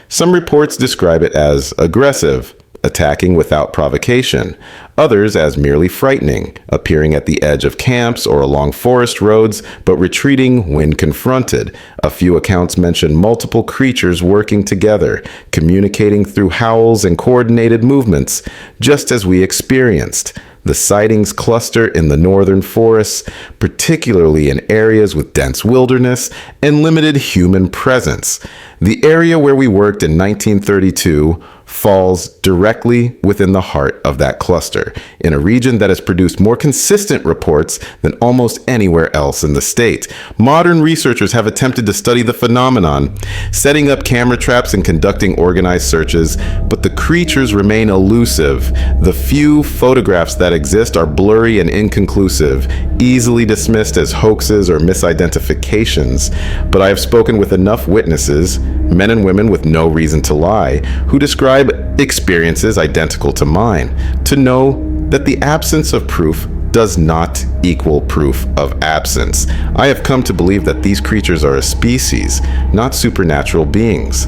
Some reports describe it as aggressive, attacking without provocation. Others as merely frightening, appearing at the edge of camps or along forest roads, but retreating when confronted. A few accounts mention multiple creatures working together, communicating through howls and coordinated movements, just as we experienced. The sightings cluster in the northern forests, particularly in areas with dense wilderness and limited human presence. The area where we worked in 1932 falls directly within the heart of that cluster, in a region that has produced more consistent reports than almost anywhere else in the state. Modern researchers have attempted to study the phenomenon, setting up camera traps and conducting organized searches, but the creatures remain elusive. The few photographs that exist are blurry and inconclusive, easily dismissed as hoaxes or misidentifications. But I have spoken with enough witnesses, men and women with no reason to lie, who describe experiences identical to mine, to know that the absence of proof does not equal proof of absence. I have come to believe that these creatures are a species, not supernatural beings.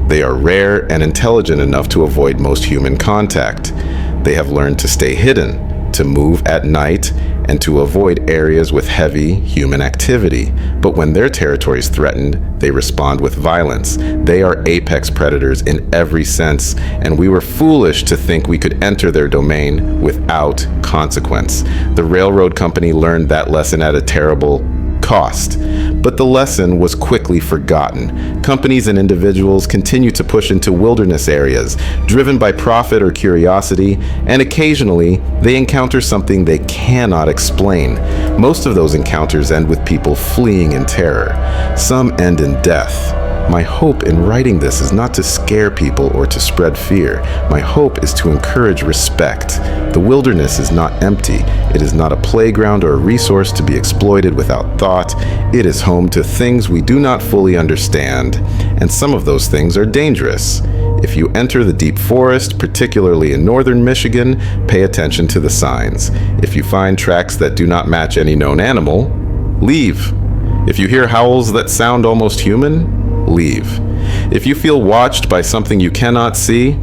They are rare and intelligent enough to avoid most human contact. They have learned to stay hidden, to move at night and to avoid areas with heavy human activity. But when their territory is threatened, they respond with violence. They are apex predators in every sense, and we were foolish to think we could enter their domain without consequence. The railroad company learned that lesson at a terrible cost. But the lesson was quickly forgotten. Companies and individuals continue to push into wilderness areas, driven by profit or curiosity, and occasionally they encounter something they cannot explain. Most of those encounters end with people fleeing in terror. Some end in death. My hope in writing this is not to scare people or to spread fear. My hope is to encourage respect. The wilderness is not empty. It is not a playground or a resource to be exploited without thought. It is home to things we do not fully understand, and some of those things are dangerous. If you enter the deep forest, particularly in northern Michigan, pay attention to the signs. If you find tracks that do not match any known animal, leave. If you hear howls that sound almost human, leave. If you feel watched by something you cannot see,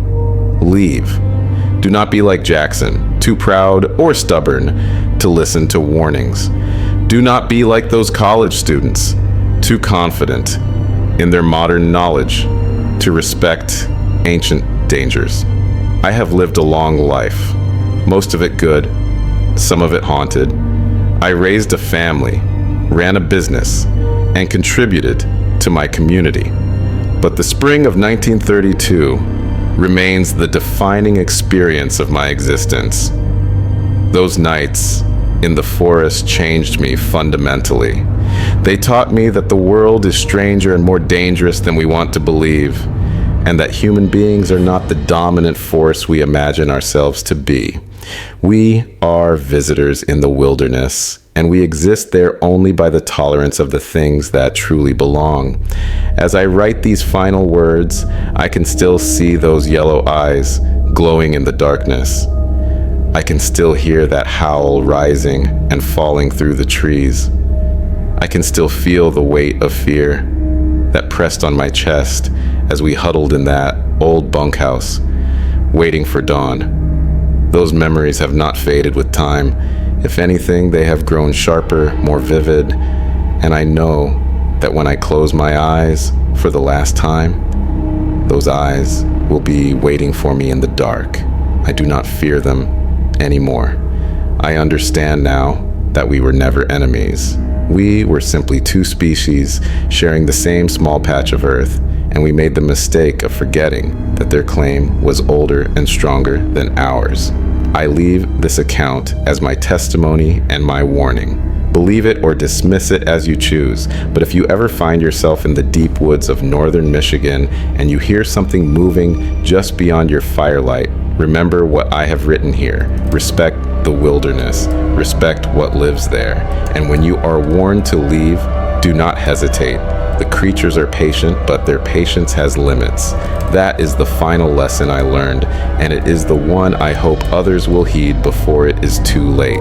leave. Do not be like Jackson, too proud or stubborn to listen to warnings. Do not be like those college students, too confident in their modern knowledge to respect ancient dangers. I have lived a long life, most of it good, some of it haunted. I raised a family, ran a business, and contributed to my community. But the spring of 1932 remains the defining experience of my existence. Those nights in the forest changed me fundamentally. They taught me that the world is stranger and more dangerous than we want to believe, and that human beings are not the dominant force we imagine ourselves to be. We are visitors in the wilderness, and we exist there only by the tolerance of the things that truly belong. As I write these final words, I can still see those yellow eyes glowing in the darkness. I can still hear that howl rising and falling through the trees. I can still feel the weight of fear that pressed on my chest as we huddled in that old bunkhouse, waiting for dawn. Those memories have not faded with time. If anything, they have grown sharper, more vivid, and I know that when I close my eyes for the last time, those eyes will be waiting for me in the dark. I do not fear them anymore. I understand now that we were never enemies. We were simply two species sharing the same small patch of earth, and we made the mistake of forgetting that their claim was older and stronger than ours. I leave this account as my testimony and my warning. Believe it or dismiss it as you choose, but if you ever find yourself in the deep woods of northern Michigan and you hear something moving just beyond your firelight, remember what I have written here. Respect the wilderness. Respect what lives there. And when you are warned to leave, do not hesitate. The creatures are patient, but their patience has limits. That is the final lesson I learned, and it is the one I hope others will heed before it is too late.